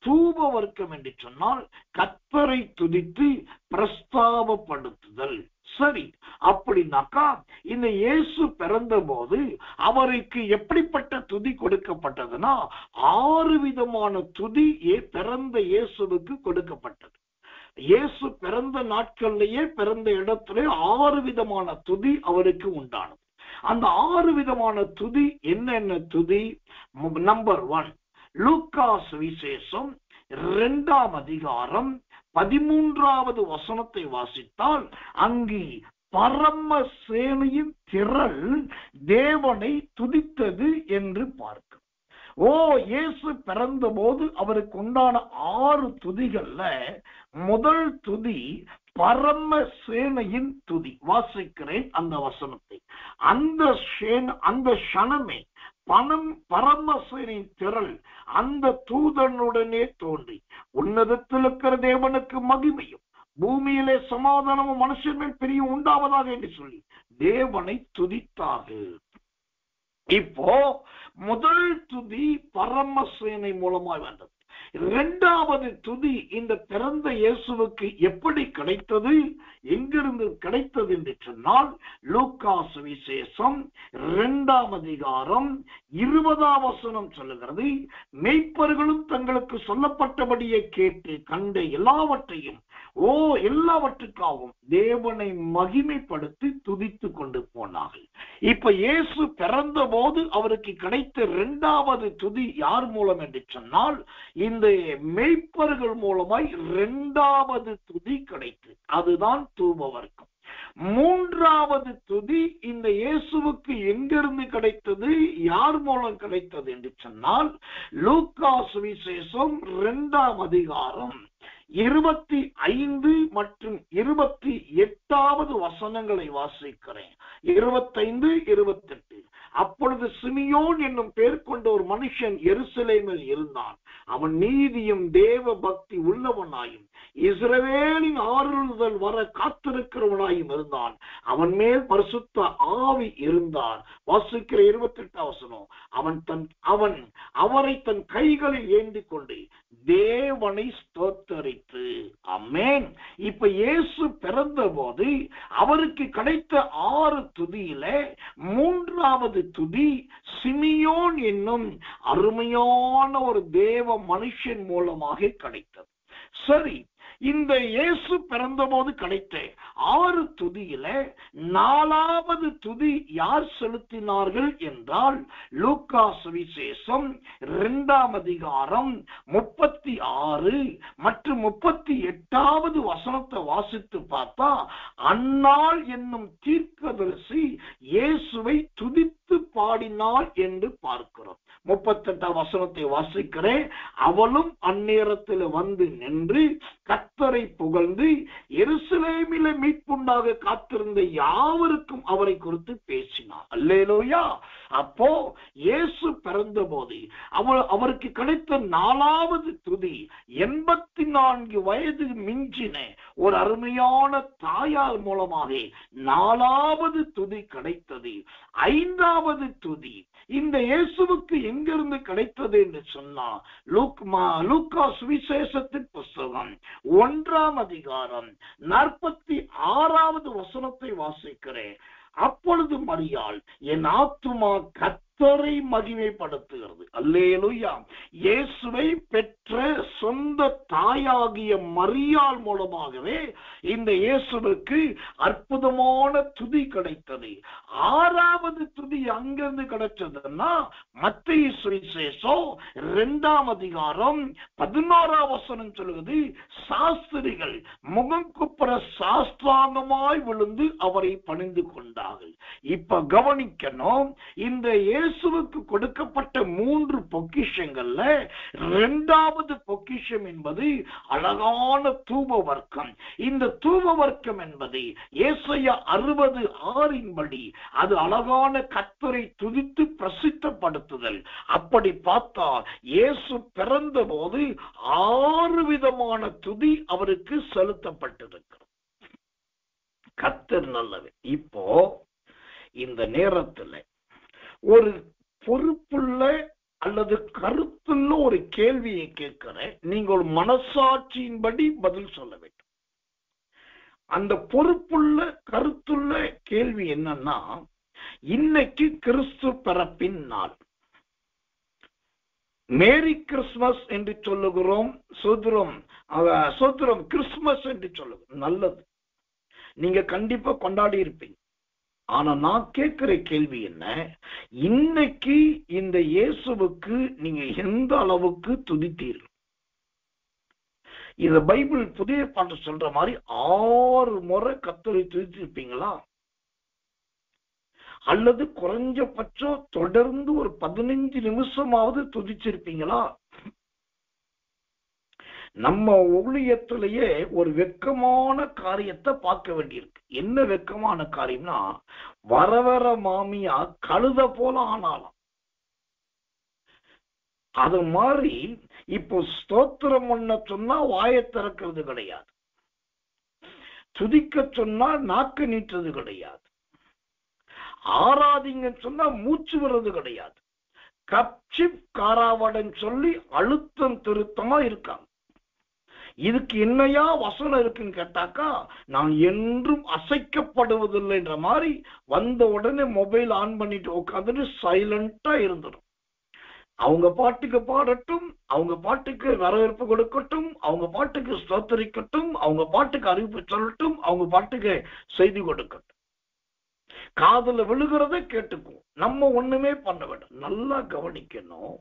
தூப வர்க்கம் என்று சொன்னால் கர்த்தரை துதித்து பிரஸ்தாபப்படுத்துதல். சரி, அப்படின்னாக்கா இந்த இயேசு பிறந்த போது அவருக்கு எப்படிப்பட்ட துதி கொடுக்கப்பட்டதுன்னா 6 விதமான துதி பிறந்த இயேசுவுக்கு கொடுக்கப்பட்டது. இயேசு பிறந்த நாட்களிலேயே பிறந்த இடத்திலே 6 விதமான துதி அவருக்கு உண்டானது. அந்த 6 விதமான துதி என்னென்ன துதி? நம்பர் 1, லூக்கா சுவிசேஷம் 2ஆம் அதிகாரம் 13வது வசனத்தை வாசித்தால் அங்கு பரம சேனையின் திரள் தேவனை துதித்தது என்று பார்க்கிறோம். ஓ, இயேசு பிறந்த போது அவருக்கு உண்டான 6 துதிகள்ல முதல் துதி பரம சேனையின் துதி. வாசிக்கிறேன் அந்த வசனத்தை. அந்த க்ஷணமே பரமசேனின் திரள் அந்த தூதனுடனே தோன்றி, உன்னதத்தில் இருக்கிற தேவனுக்கு மகிமையும் பூமியிலே சமாதானமும் மனுஷன் மேல் பிரியும் உண்டாவதாக என்று சொல்லி தேவனை துதித்தார்கள். இப்போ முதல் துதி பரமசேனை மூலமாய் வந்தது. இரண்டாவது துதி இந்த பிறந்த இயேசுவுக்கு எப்படி கிடைத்தது, எங்கிருந்து கிடைத்தது என்று சொன்னால், லூக்கா சுவிசேஷம் 2ஆம் அதிகாரம் 20ஆம் வசனம் சொல்லுகிறது, மேய்ப்பர்களும் தங்களுக்கு சொல்லப்பட்டபடியே கேட்டு கண்ட எல்லாவற்றையும் எல்லாவற்றுக்காகவும் தேவனை மகிமைப்படுத்தி துதித்து கொண்டு போனார்கள். இப்ப இயேசு பிறந்த போது அவருக்கு கிடைத்த இரண்டாவது துதி யார் மூலம் என்று சொன்னால், இந்த மேய்ப்பர்கள் மூலமாய் இரண்டாவது துதி கிடைத்தது. அதுதான் தூப வர்க்கம். மூன்றாவது துதி இந்த இயேசுவுக்கு எங்கிருந்து கிடைத்தது, யார் மூலம் கிடைத்தது என்று சொன்னால், லூக்கா சுவிசேஷம் 2ஆம் அதிகாரம் 25 மற்றும் 28வது வசனங்களை வாசிக்கிறேன். 25, 28. அப்பொழுது சிமியோன் என்னும் பேர் கொண்ட ஒரு மனுஷன் எருசலேமில் இருந்தான். அவன் நீதியும் தேவ பக்தி உள்ளவனாயும் இஸ்ரவேலின் ஆறுதல் வர காத்திருக்கிறவனாயும் இருந்தான். அவன் மேல் பரிசுத்த ஆவி இருந்தார். வாசிக்கிற 28 வசனம். அவன் அவரை தன் கைகளில் ஏந்தி கொண்டு தேவனை ஸ்தோத்தரித்து. ஆமென். இப்ப இயேசு பிறந்த போது அவருக்கு கிடைத்த 6 துதியில மூன்றாவது துதி சிமியோன் என்னும் அருமையான ஒரு தேவ மனுஷன் மூலமாக கிடைத்தது. சரி, இந்த இயேசு பிறந்த போது கிடைத்த 6 துதியில 4வது துதி யார் செலுத்தினார்கள் என்றால், லூக்கா சுவிசேஷம் 2ஆம் அதிகாரம் 36 மற்றும் 38வது வசனத்தை வாசித்து பார்த்தா, அன்னாள் என்னும் தீர்க்கதரிசி இயேசுவை துதித்து பாடினாள் என்று பார்க்கிறோம். 38ஆம் வசனத்தை வாசிக்கிறேன். அவளும் அந்நேரத்தில் வந்து நின்று கர்த்தரை புகழ்ந்து எருசலேமில மீட்புண்டாக காத்திருந்த யாவருக்கும் அவரை குறித்து பேசினார். அல்லேலூயா. அப்போ இயேசு பிறந்த போது அவருக்கு கிடைத்த 4வது துதி 84 வயது மிஞ்சின ஒரு அருமையான தாயார் மூலமாக 4வது துதி கிடைத்தது. 5வது துதி இந்த இயேசுவுக்கு எங்கிருந்து கிடைத்தது என்று சொன்னா, லூக்கா சுவிசேஷத்தின் புஸ்தகம் 1ஆம் அதிகாரம் 46வது வசனத்தை வாசிக்கிறேன். அப்பொழுது மரியாள், என் ஆத்துமா கர்த்தரை மகிமைப்படுத்துகிறது. அல்லேலூயா. இயேசுவை பெற்ற சொந்த தாயாகிய மரியாள் மூலமாகவே இந்த இயேசுவுக்கு அற்புதமான துதி கிடைத்தது. ஆறாவது துதி அங்கிருந்து கிடைச்சதுன்னா மத்தேயு சுவிசேஷம் 2ஆம் அதிகாரம் 11ஆம் வசனம் சொல்லுகிறது, சாஸ்திரிகள் முகங்குப்புற சாஸ்திராங்கமாய் விழுந்து அவரை பணிந்து கொண்டார்கள். இப்ப கவனிக்கணும், இந்த இயேசுவுக்கு கொடுக்கப்பட்ட 3 பொக்கிஷங்கள்ல 2வது பொக்கிஷம் என்பது அழகான தூப வர்க்கம். இந்த தூப வர்க்கம் என்பது ஏசாயா 60:6 படி அது அழகான கர்த்தரை துதித்து பிரசித்தப்படுத்துதல். அப்படி பார்த்தால் இயேசு பிறந்த போது 6 விதமான துதி அவருக்கு செலுத்தப்பட்டிருக்கிறது. கர்த்தர் நல்லவர். இப்போ இந்த நேரத்தில் ஒரு பொறுப்புள்ள அல்லது கருத்துள்ள ஒரு கேள்வியை கேட்கிறேன். நீங்கள் மனசாட்சியின்படி பதில் சொல்ல வேண்டும். அந்த பொறுப்புள்ள கருத்துள்ள கேள்வி என்னன்னா, இன்னைக்கு கிறிஸ்து பிறப்பின் நாள். மேரி கிறிஸ்துமஸ் என்று சொல்லுகிறோம், சோத்திரம் கிறிஸ்துமஸ் என்று சொல்லுகிறோம். நல்லது, நீங்க கண்டிப்பா கொண்டாடி இருப்பீங்க. ஆனா நான் கேட்கிற கேள்வி என்ன, இன்னைக்கு இந்த இயேசுவுக்கு நீங்க எந்த அளவுக்கு துதித்தீர்கள்? இத பைபிள் புதிய பாட்டு சொல்ற மாதிரி 6 முறை கர்த்தரை துதித்திருப்பீங்களா? அல்லது குறைஞ்சபட்சம் தொடர்ந்து ஒரு 15 நிமிஷமாவது துதிச்சிருப்பீங்களா? நம்ம ஊழியத்திலேயே ஒரு வெக்கமான காரியத்தை பார்க்க வேண்டியிருக்கு. என்ன வெக்கமான காரியம்னா, வர மாமியா கழுத போல ஆனாலும் அது மாதிரி இப்போ ஸ்தோத்திரம் பண்ண சொன்னா வாயை திறக்கிறது கிடையாது, துதிக்க சொன்னா நாக்கு நீட்டுறது கிடையாது, ஆராதிங்க சொன்னா மூச்சு வர்றது கிடையாது. கப்சிப் காராவடன் சொல்லி அழுத்தம் திருத்தமா இருக்காங்க. இதுக்கு என்னையா வசனம் இருக்குன்னு கேட்டாக்கா, நான் என்றும் அசைக்கப்படுவதில்லைன்ற மாதிரி வந்த உடனே மொபைல் ஆன் பண்ணிட்டு உட்காந்துட்டு சைலண்டா இருந்துடும். அவங்க பாட்டுக்கு பாடட்டும், அவங்க பாட்டுக்கு வரவேற்பு கொடுக்கட்டும், அவங்க பாட்டுக்கு ஸ்தோத்தரிக்கட்டும், அவங்க பாட்டுக்கு அறிவிப்பு சொல்லட்டும், அவங்க பாட்டுக்கு செய்தி கொடுக்கட்டும். காதுல விழுகிறத கேட்டுக்கும், நம்ம ஒண்ணுமே பண்ண வேண்டும். நல்லா கவனிக்கணும்,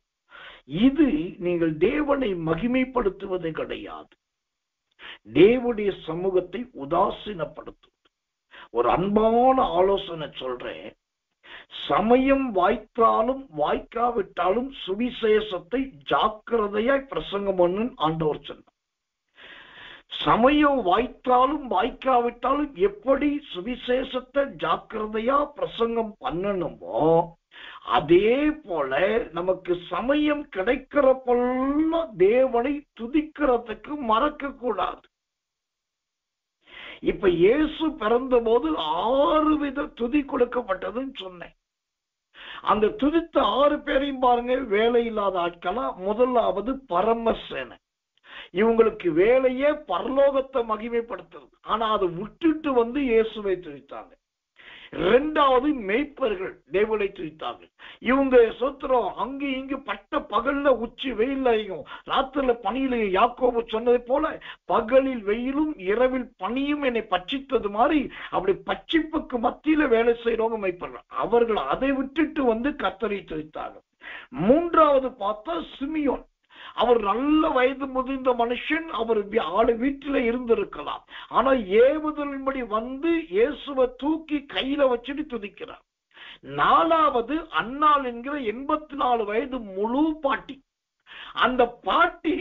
இது நீங்கள் தேவனை மகிமைப்படுத்துவது கிடையாது, தேவனுடைய சமூகத்தை உதாசீனப்படுத்துவது. ஒரு அன்பான ஆலோசனை சொல்றேன், சமயம் வாய்த்தாலும் வாய்க்காவிட்டாலும் சுவிசேஷத்தை ஜாக்கிரதையாய் பிரசங்கம் பண்ணு ஆண்டவர் சொன்னார். சமயம் வாய்த்தாலும் வாய்க்காவிட்டாலும் எப்படி சுவிசேஷத்தை ஜாக்கிரதையா பிரசங்கம் பண்ணணுமோ, அதே போல நமக்கு சமயம் கிடைக்கிறப்பெல்லாம் தேவனை துதிக்கிறதுக்கு மறக்க கூடாது. இப்ப இயேசு பிறந்த போது 6 வித துதி கொடுக்கப்பட்டதுன்னு சொன்னேன். அந்த துதித்த 6 பேரையும் பாருங்க, வேலை இல்லாத ஆட்களா. முதலாவது பரமசேனை, இவங்களுக்கு வேலையே பரலோகத்தை மகிமைப்படுத்துறது, ஆனா அதை விட்டுட்டு வந்து இயேசுவை துதித்தாங்க. 2வது மேய்ப்பர்கள் தேவனை துதித்தார்கள். இவங்க சொத்திரம் அங்கு இங்கு பட்ட பகல்ல உச்சி வெயிலையும் ராத்திரில பனியிலையும் யாக்கோபு சொன்னதை போல பகலில் வெயிலும் இரவில் பனியும் என்னை பட்சித்தது மாதிரி அப்படி பட்சிப்புக்கு மத்தியில வேலை செய்யறவங்க மேய்ப்பர்கள். அவர்கள் அதை விட்டுட்டு வந்து கர்த்தரை துதித்தார்கள். 3வது பார்த்தா சிமியோன், அவர் நல்ல வயது முதிர்ந்த மனுஷன், அவர் வீட்டில இருந்திருக்கலாம், ஆனா ஏவுதலின்படி வந்து இயேசுவை தூக்கி கையில வச்சுட்டு துதிக்கிறார். 4வது அன்னாள் என்கிற 84 வயது முழு பாட்டி. அந்த பாட்டி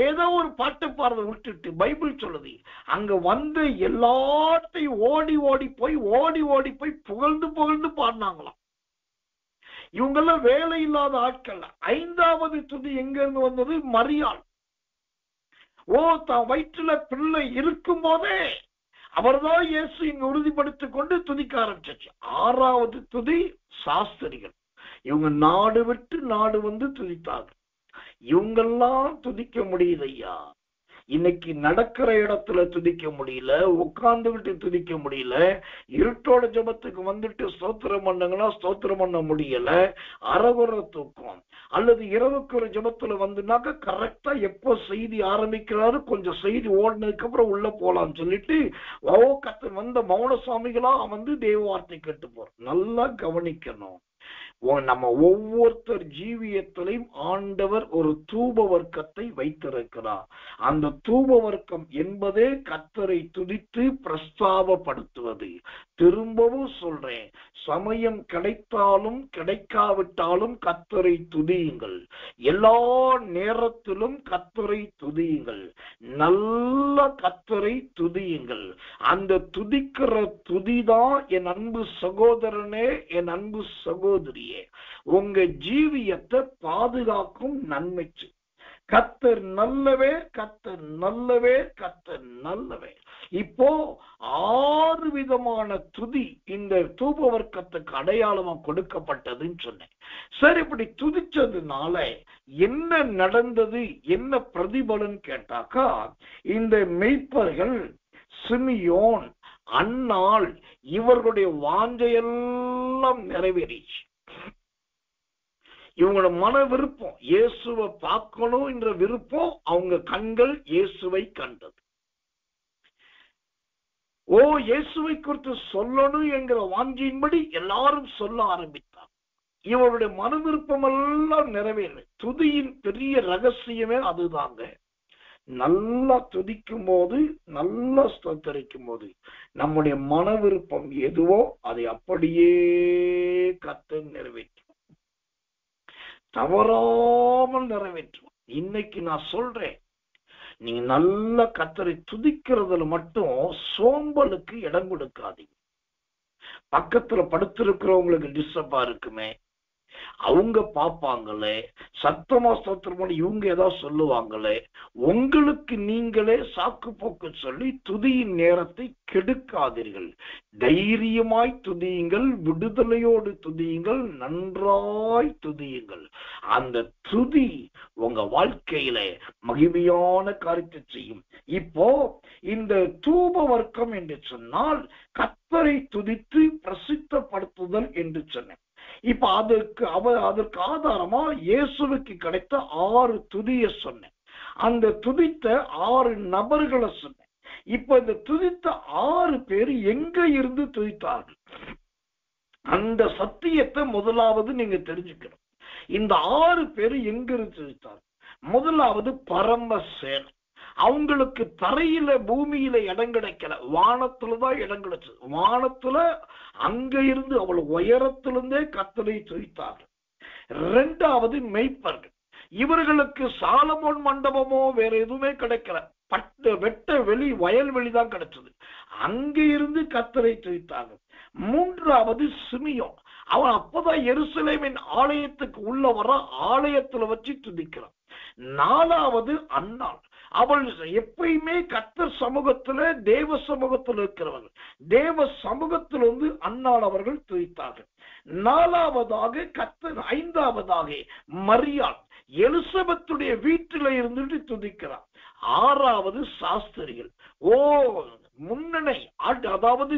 ஏதோ ஒரு பாட்டு பாடுறதை விட்டுட்டு பைபிள் சொல்லுது, அங்க வந்து எல்லாத்தையும் ஓடி ஓடி போய் புகழ்ந்து பாடினாங்களாம். இவங்கெல்லாம் வேலை இல்லாத ஆட்கள். 5வது துதி எங்க இருந்து வந்தது? மரியாள். தான் வயிற்றுல பிள்ளை இருக்கும் போதே அவர்தான் இயேசு இங்க உறுதிப்படுத்திக் கொண்டு துதிக்க ஆரம்பிச்சு. 6வது துதி சாஸ்திரிகள், இவங்க நாடு விட்டு நாடு வந்து துதித்தாங்க. இவங்கெல்லாம் துதிக்க முடியுது ஐயா, இன்னைக்கு நடக்கிற இடத்துல துதிக்க முடியல, உட்கார்ந்துகிட்டு துதிக்க முடியல. இருட்டோட ஜபத்துக்கு வந்துட்டு ஸ்தோத்திரம் பண்ணுங்கன்னா ஸ்தோத்திரம் பண்ண முடியல, அறகுற தூக்கம். அல்லது இரவுக்கு ஒரு ஜபத்துல வந்துனாக்க கரெக்டா எப்போ செய்தி ஆரம்பிக்கிறாரு, கொஞ்சம் செய்தி ஓடினதுக்கு அப்புறம் உள்ள போலான்னு சொல்லிட்டு கத்த வந்த மௌன சுவாமிகளா வந்து தேவ வார்த்தை கேட்டு போறோம். நல்லா கவனிக்கணும். நம்ம ஒவ்வொருத்தர் ஜீவியத்திலையும் ஆண்டவர் ஒரு தூப வர்க்கத்தை வைத்திருக்கிறார். அந்த தூப வர்க்கம் என்பதே கர்த்தரை துதித்து பிரஸ்தாபப்படுத்துவது. திரும்பவும் சொல்றேன், சமயம் கிடைத்தாலும் கிடைக்காவிட்டாலும் கர்த்தரை துதியுங்கள். எல்லா நேரத்திலும் கர்த்தரை துதியுங்கள். நல்ல கர்த்தரை துதியுங்கள். அந்த துதிக்கிற துதிதான் என் அன்பு சகோதரனே, என் அன்பு சகோதரியே, உங்க ஜீவியத்தை பாதுகாக்கும் நன்மைச்சு. கர்த்தர் நல்லவே, கர்த்தர் நல்லவே, கர்த்தர் நல்லவே. இப்போ 6 விதமான துதி இந்த தூப வர்க்கத்துக்கு அடையாளமா கொடுக்கப்பட்டதுன்னு சொன்னேன். சரி, இப்படி துதிச்சதுனால என்ன நடந்தது, என்ன பிரதிபலன் கேட்டாக்கா, இந்த மெய்ப்பர்கள் சிமியோன், அன்னாள் இவர்களுடைய வாஞ்சையெல்லாம் நிறைவேறிச்சு. இவங்களோட மன விருப்பம் இயேசுவை பார்க்கணும் என்ற விருப்பம், அவங்க கண்கள் இயேசுவை கண்டது. இயேசுவை குறித்து சொல்லணும் என்கிற வாஞ்சியின்படி எல்லாரும் சொல்ல ஆரம்பித்தார். இவருடைய மன விருப்பம் எல்லாம் நிறைவேறு. துதியின் பெரிய ரகசியமே அதுதாங்க. நல்லா துதிக்கும் போது, நல்லா ஸ்தோத்தரிக்கும் போது நம்முடைய மன விருப்பம் எதுவோ அதை அப்படியே கர்த்தர் நிறைவேற்றும், தவறாமல் நிறைவேற்றும். இன்னைக்கு நான் சொல்றேன், நீங்க நல்ல கர்த்தரை துதிக்கிறதுல மட்டும் சோம்பலுக்கு இடம் கொடுக்காதீங்க. பக்கத்துல படுத்திருக்கிறவங்களுக்கு டிஸ்டர்பா இருக்குமே, அவங்க பாப்பாங்களே, சத்தமா ஸ்தோத்திரம் பண்ணி இவங்க ஏதாவது சொல்லுவாங்களே, உங்களுக்கு நீங்களே சாக்கு போக்கு சொல்லி துதியின் நேரத்தை கெடுக்காதீர்கள். தைரியமாய் துதியுங்கள், விடுதலையோடு துதியுங்கள், நன்றாய் துதியுங்கள். அந்த துதி உங்க வாழ்க்கையில மகிமையான காரியத்தை செய்யும். இப்போ இந்த தூப வர்க்கம் என்று சொன்னால் கர்த்தரை துதித்து பிரசித்தப்படுத்துதல் என்று சொன்னேன். இப்ப அதற்கு ஆதாரமா இயேசுவுக்கு கிடைத்த 6 துதியை சொன்னேன். அந்த துதித்த 6 நபர்களை சொன்னேன். இப்ப இந்த துதித்த 6 பேர் எங்க இருந்து துதித்தார்கள், அந்த சத்தியத்தை முதலாவது நீங்க தெரிஞ்சுக்கணும். இந்த 6 பேர் எங்க இருந்து துதித்தார்கள்? முதலாவது பரமசேனை. அவங்களுக்கு தரையில பூமியில இடம் கிடைக்கல, வானத்துலதான் இடம் கிடைச்சது. வானத்துல அங்க இருந்து அவ்வளவு உயரத்திலிருந்தே கர்த்தரை துதித்தார்கள். 2வது மெய்ப்பர்கள். இவர்களுக்கு சாலமோன் மண்டபமோ வேற எதுவுமே கிடைக்கல, வெட்ட வெளி வயல்வெளி தான் கிடைச்சது. அங்க இருந்து கர்த்தரை துதித்தார்கள். 3வது சிமியோன். அவன் அப்பதான் எருசலேமின் ஆலயத்துக்கு உள்ள வர ஆலயத்துல வச்சு துதிக்கிறான். 4வது அன்னாள். அவள் எப்பயுமே கர்த்தர் சமூகத்துல, தேவ சமூகத்தில் இருக்கிறவர்கள். தேவ சமூகத்திலிருந்து அன்னாள் அவர்கள் துதித்தார்கள். 4வதாக கர்த்தர். 5வதாக மரியாள், எலிசபெத்துடைய வீட்டில இருந்துட்டு துதிக்கிறார். 6வது சாஸ்திரிகள். முன்னணை, அதாவது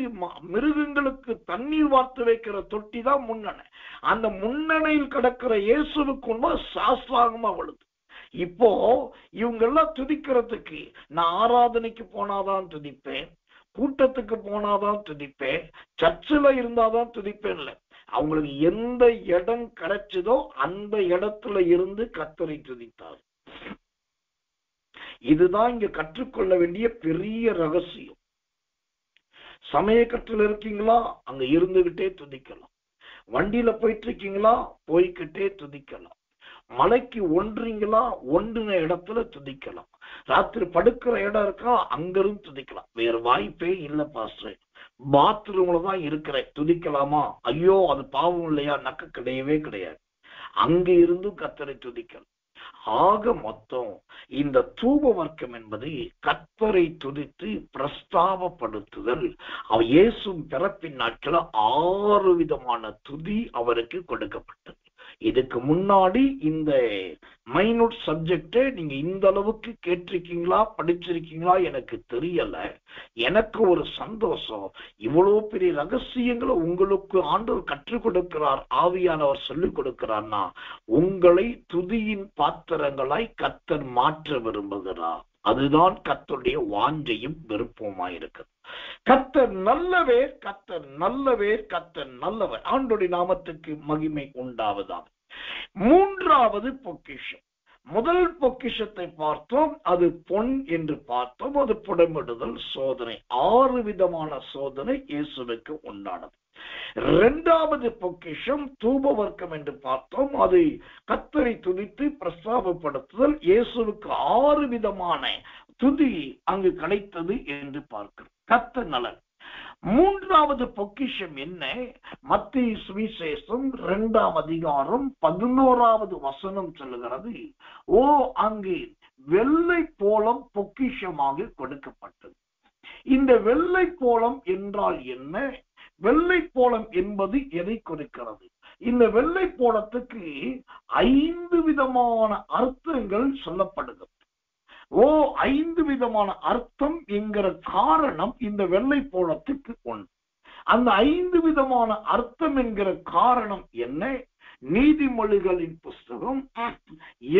மிருகங்களுக்கு தண்ணீர் வார்த்து வைக்கிற தொட்டி தான் முன்னணை. அந்த முன்னணையில் கிடக்கிற இயேசுவுக்கு சாஸ்திராகமா வழுது. இப்போ இவங்க எல்லாம் துதிக்கிறதுக்கு, நான் ஆராதனைக்கு போனாதான் துதிப்பேன், கூட்டத்துக்கு போனாதான் துதிப்பேன், சர்ச்சில் இருந்தாதான் துதிப்பேன் இல்ல. அவங்களுக்கு எந்த இடம் கிடைச்சதோ அந்த இடத்துல இருந்து கர்த்தரை துதித்தார். இதுதான் இங்க கற்றுக்கொள்ள வேண்டிய பெரிய ரகசியம். சமய கற்றல் இருக்கீங்களா, அங்க இருந்துகிட்டே துதிக்கலாம். வண்டியில போயிட்டு இருக்கீங்களா, போய்கிட்டே துதிக்கலாம். மலைக்கு ஒன்றீங்களா, ஒன்றின இடத்துல துதிக்கலாம். ராத்திரி படுக்கிற இடம் இருக்கா, அங்கிருந்து துதிக்கலாம். வேற வாய்ப்பே இல்லை பாஸ்டர், பாத்ரூம்ல தான் இருக்கிறேன், துதிக்கலாமா? ஐயோ அது பாவம் இல்லையா? நக்க கிடையவே கிடையாது. அங்க இருந்து கர்த்தரை துதிக்கலாம். ஆக மொத்தம் இந்த தூப வர்க்கம் என்பது கர்த்தரை துதித்து பிரஸ்தாபப்படுத்துதல். இயேசு பிறப்பின் நாட்கள 6 விதமான துதி அவருக்கு கொடுக்கப்பட்டது. இதுக்கு முன்னாடி இந்த மைனூட் சப்ஜெக்ட் நீங்க இந்த அளவுக்கு கேட்டிருக்கீங்களா, படிச்சிருக்கீங்களா எனக்கு தெரியல. எனக்கு ஒரு சந்தோஷம், இவ்வளவு பெரிய ரகசியங்களை உங்களுக்கு ஆண்டவர் கற்றுக் கொடுக்கிறார், ஆவியானவர் சொல்லிக் கொடுக்கிறார்னா உங்களை துதியின் பாத்திரங்களாய் கர்த்தர் மாற்ற விரும்புகிறார். அதுதான் கர்த்தருடைய வாஞ்சையும் விருப்பமாயிருக்கு. கர்த்தர் நல்லவர், கர்த்தர் நல்லவர், கர்த்தர் நல்லவர். ஆண்டவருடைய நாமத்துக்கு மகிமை உண்டாவதாக. மூன்றாவது பொக்கிஷம். முதல் பொக்கிஷத்தை பார்த்தோம், அது பொன் என்று பார்த்தோம், அது புடமிடுதல் சோதனை. 6 விதமான சோதனை இயேசுவுக்கு உண்டானது. இரண்டாவது பொக்கிஷம் தூப வர்க்கம் என்று பார்த்தோம், அது கர்த்தரை துதித்து பிரஸ்தாபப்படுத்துதல். இயேசுவுக்கு 6 விதமான துதி அங்கு கிடைத்தது என்று பார்க்கிறோம். கர்த்தர் நலன். மூன்றாவது பொக்கிஷம் என்ன? மத்தேயு சுவிசேஷம் 2ஆம் அதிகாரம் 11வது வசனம் சொல்லுகிறது, அங்கு வெள்ளை போலம் பொக்கிஷமாக கொடுக்கப்பட்டது. இந்த வெள்ளை போலம் என்றால் என்ன? வெள்ளை போலம் என்பது எதை குறிக்கிறது? இந்த வெள்ளை போலத்துக்கு 5 விதமான அர்த்தங்கள் சொல்லப்படுகிறது. 5 விதமான அர்த்தம் என்கிற காரணம் இந்த வெள்ளை போலத்துக்கு உண்டு. அந்த 5 விதமான அர்த்தம் என்கிற காரணம் என்ன? நீதிமொழிகளின் புஸ்தகம்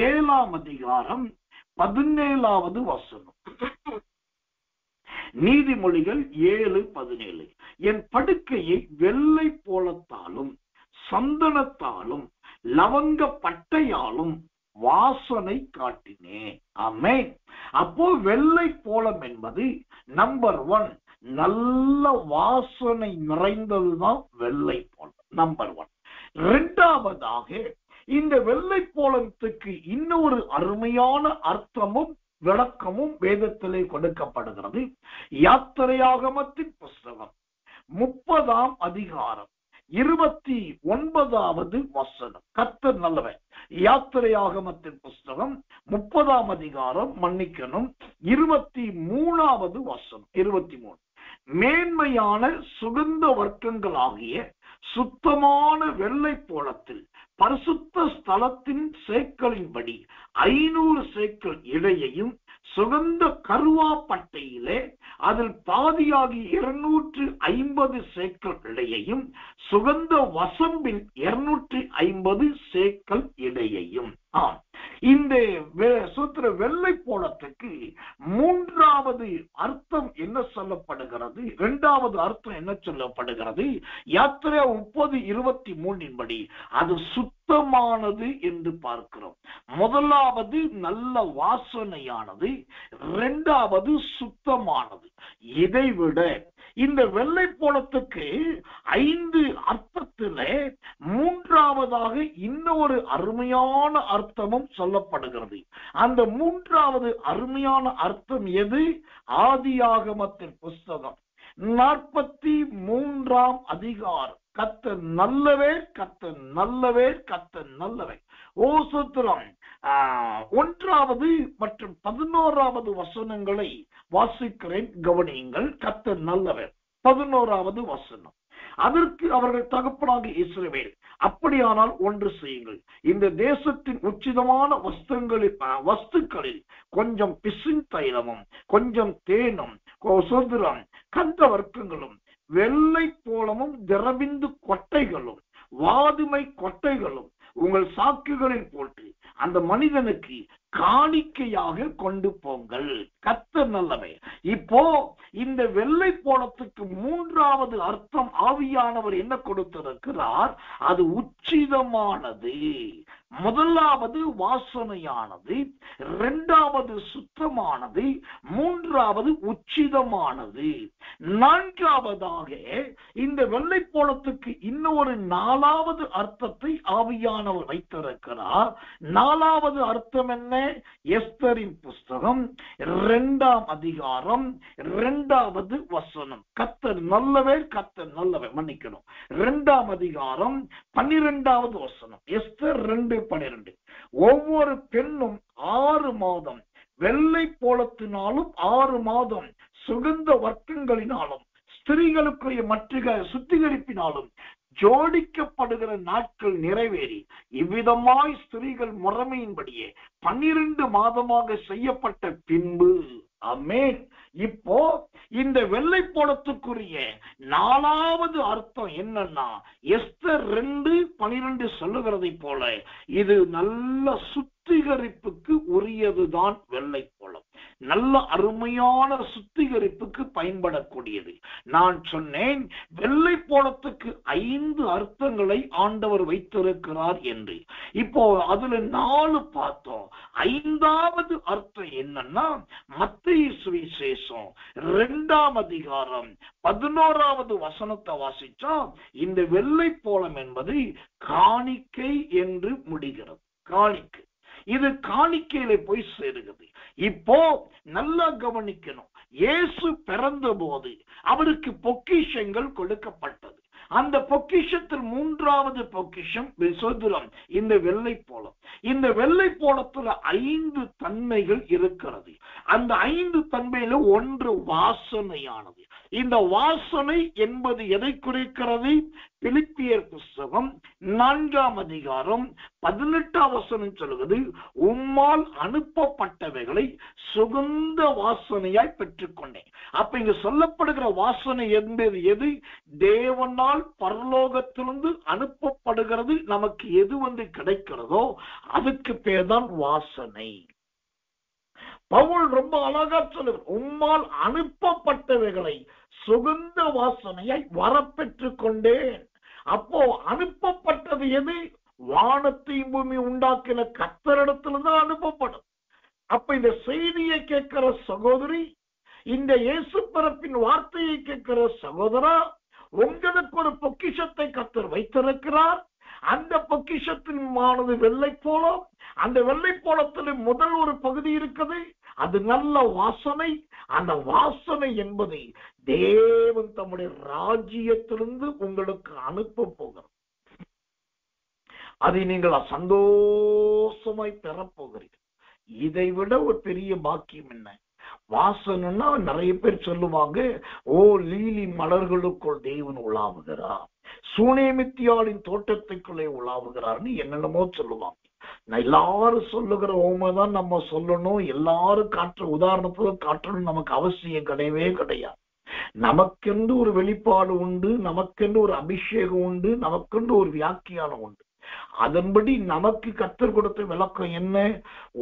7ஆம் அதிகாரம் 17வது வசனம். நீதிமொழிகள் 7:17. என் படுக்கையை வெள்ளை போலத்தாலும் சந்தனத்தாலும் லவங்க பட்டையாலும் வாசனை காட்டினேன். ஆமென். அப்போ வெள்ளை போலம் என்பது நம்பர் 1, நல்ல வாசனை நிறைந்ததுதான் வெள்ளை போலம். நம்பர் 1. இரண்டாவதாக இந்த வெள்ளை போலத்துக்கு இன்னொரு அருமையான அர்த்தமும் விளக்கமும் வேதத்திலே கொடுக்கப்படுகிறது. யாத்திரையாகமத்தின் புஸ்தகம் 30ஆம் அதிகாரம் 29வது வசனம். கர்த்தர் நல்லவர். யாத்திரையாகமத்தின் புஸ்தகம் 30ஆம் அதிகாரம் 23வது வசனம். 23. மேன்மையான சுகந்த வர்க்கங்களாகிய சுத்தமான வெள்ளை போலத்தில் பரிசுத்த ஸ்தலத்தின் சேக்கலின்படி 500 சேக்கல் இடையையும் சுகந்த கருவா பட்டையிலே அதில் பாதியாகி 250 சேக்கல் இடையையும் சுகந்த வசம்பின் 250 சேக்கல் இடையையும். இந்த சூத்திர வெள்ளை போலத்துக்கு மூன்றாவது அர்த்தம் என்ன சொல்லப்படுகிறது? இரண்டாவது அர்த்தம் என்ன சொல்லப்படுகிறது? யாத்திரை 30:23 படி அது சுத்தமானது என்று பார்க்கிறோம். முதலாவது நல்ல வாசனையானது, இரண்டாவது சுத்தமானது. இதைவிட இந்த வெள்ளை போலத்துக்கு 5 அர்த்தத்திலே மூன்றாவதாக இன்னொரு அருமையான அர்த்தமும் சொல்லப்படுகிறது. அந்த மூன்றாவது அருமையான அர்த்தம் எது? ஆதியாகமத்தின் புஸ்தகம் 43ஆம் அதிகாரம். கர்த்தர் நல்லவர், கர்த்தர் நல்லவர், கர்த்தர் நல்லவர். சூத்திரம் 1வது மற்றும் 11வது வசனங்களை வாசிக்கிறேன், கவனியுங்கள். கர்த்தர் நல்லவர். 11வது வசனம். அதற்கு அவர்கள் தகப்பனாக இஸ்ரவேல், அப்படியானால் ஒன்று செய்யுங்கள், இந்த தேசத்தின் உச்சிதமான வஸ்துக்களில் கொஞ்சம் பிசின் தைலமும் கொஞ்சம் தேனும் சுதந்திரம் கந்த வர்க்கங்களும் வெள்ளை போலமும் திரவிந்து கொட்டைகளும் வாதுமை கொட்டைகளும் உங்கள் சாக்குகளில் போட்டு அந்த மனிதனுக்கு காணிக்கையாக கொண்டு போங்கள். கர்த்தர் நல்லவர். இப்போ இந்த வெள்ளை போலத்துக்கு மூன்றாவது அர்த்தம் ஆவியானவர் என்ன கொடுத்திருக்கிறார்? அது உச்சிதமானது. முதலாவது வாசனையானது, இரண்டாவது சுத்தமானது, மூன்றாவது உச்சிதமானது. நான்காவதாக இந்த வெள்ளை போலத்துக்கு இன்னொரு 4வது அர்த்தத்தை ஆவியானவர் வைத்திருக்கிறார். 4வது அர்த்தம் என்ன? எஸ்தரின் புஸ்தகம் 2ஆம் அதிகாரம் 2வது வசனம். கர்த்தர் நல்லவர், கர்த்தர் நல்லவர். மன்னிக்கணும், 2ஆம் அதிகாரம் 12வது வசனம். எஸ்தர் 2:12. ஒவ்வொரு பெண்ணும் 6 மாதம் வெள்ளை போலத்தினாலும் 6 மாதம் சுகந்த வர்க்கங்களினாலும் ஸ்திரீகளுக்குரிய மற்ற சுத்திகரிப்பினாலும் ஜோடிக்கப்படுகிற நாட்கள் நிறைவேறி இவ்விதமாய் ஸ்திரீகள் முறைமையின்படியே 12 மாதமாக செய்யப்பட்ட பின்பு, ஆமென். இப்போ இந்த வெள்ளை போடத்துக்குரிய 4வது அர்த்தம் என்னன்னா, எஸ்தர் 2:12 சொல்லுகிறதை போல இது நல்ல சுத்திகரிப்புக்கு உரியதுதான். வெள்ளை போலம் நல்ல அருமையான சுத்திகரிப்புக்கு பயன்படக்கூடியது. நான் சொன்னேன், வெள்ளை போலத்துக்கு 5 அர்த்தங்களை ஆண்டவர் வைத்திருக்கிறார் என்று. இப்போ அதுல 4 பார்த்தோம். 5வது அர்த்தம் என்னன்னா, மத்தேயு சுவிசேஷம் 2ஆம் அதிகாரம் 11வது வசனத்தை வாசிச்சா, இந்த வெள்ளை போலம் என்பது காணிக்கை என்று முடிகிறது. காணிக்கை, இது காணிக்கையில போய் சேருகிறது. இப்போ நல்லா கவனிக்கணும், இயேசு பிறந்த போது அவருக்கு பொக்கிஷங்கள் கொடுக்கப்பட்டது. அந்த பொக்கிஷத்தில் 3வது பொக்கிஷம் விசுதரம், இந்த வெள்ளை போலம். இந்த வெள்ளை போலத்துல 5 தன்மைகள் இருக்கிறது. அந்த 5 தன்மையில ஒன்று வாசனையானது. இந்த வாசனை என்பது எதை குறிக்கிறது? பிலிப்பியர் புஸ்தகம் 4ஆம் அதிகாரம் 18ஆம் வசனம் சொல்லுகிறது, உம்மால் அனுப்பப்பட்டவைகளை சுகந்த வாசனையாய் பெற்றுக்கொண்டேன். அப்ப இங்க சொல்லப்படுகிற வாசனை என்பது எது? தேவனால் பரலோகத்திலிருந்து அனுப்பப்படுகிறது. நமக்கு எது கிடைக்கிறதோ அதுக்கு பேர் தான் வாசனை. பவுல் ரொம்ப அழகா சொல்லுகிறார், உம்மால் அனுப்பப்பட்டவைகளை சுகந்த வாசனையாய் வரப்பெற்றுக் கொண்டேன். அப்போ அனுப்பப்பட்டது எது? வானத்தையும் பூமி உண்டாக்கின கர்த்தரிடத்திலிருந்து அனுப்பப்படும். அப்ப இந்த செய்தியை கேட்கிற சகோதரி, இந்த இயேசு பிறப்பின் வார்த்தையை கேட்கிற சகோதரா, உங்களுக்கு ஒரு பொக்கிஷத்தை கர்த்தர் வைத்திருக்கிறார். அந்த பொக்கிஷத்தின்மானது வெள்ளை போலம். அந்த வெள்ளை போலத்தில் முதல் ஒரு பகுதி இருக்குது, அது நல்ல வாசனை. அந்த வாசனை என்பதை தேவன் தம்முடைய ராஜ்யத்திலிருந்து உங்களுக்கு அனுப்ப போகிறார். அதை நீங்கள் சந்தோஷமாய் பெறப்போகிறீர்கள். இதை விட ஒரு பெரிய பாக்கியம் என்ன? வாசனைன்னா நிறைய பேர் சொல்லுவாங்க, ஓ லீலி மலர்களுக்குள் தேவன் உலாவுகிறார், சூனேமித்தியாளின் தோட்டத்துக்குள்ளே உலாவுகிறார்னு என்னென்னமோ சொல்லுவாங்க. எல்லாரும் சொல்லுகிற ஓமைதான் நம்ம சொல்லணும். எல்லாரும் காட்டுற உதாரணத்துல காட்டணும் நமக்கு அவசியம் கிடையவே கிடையாது. நமக்கென்று ஒரு வெளிப்பாடு உண்டு, நமக்கென்று ஒரு அபிஷேகம் உண்டு, நமக்கென்று ஒரு வியாக்கியானம் உண்டு. அதன்படி நமக்கு கர்த்தர் கொடுத்த விளக்கம் என்ன?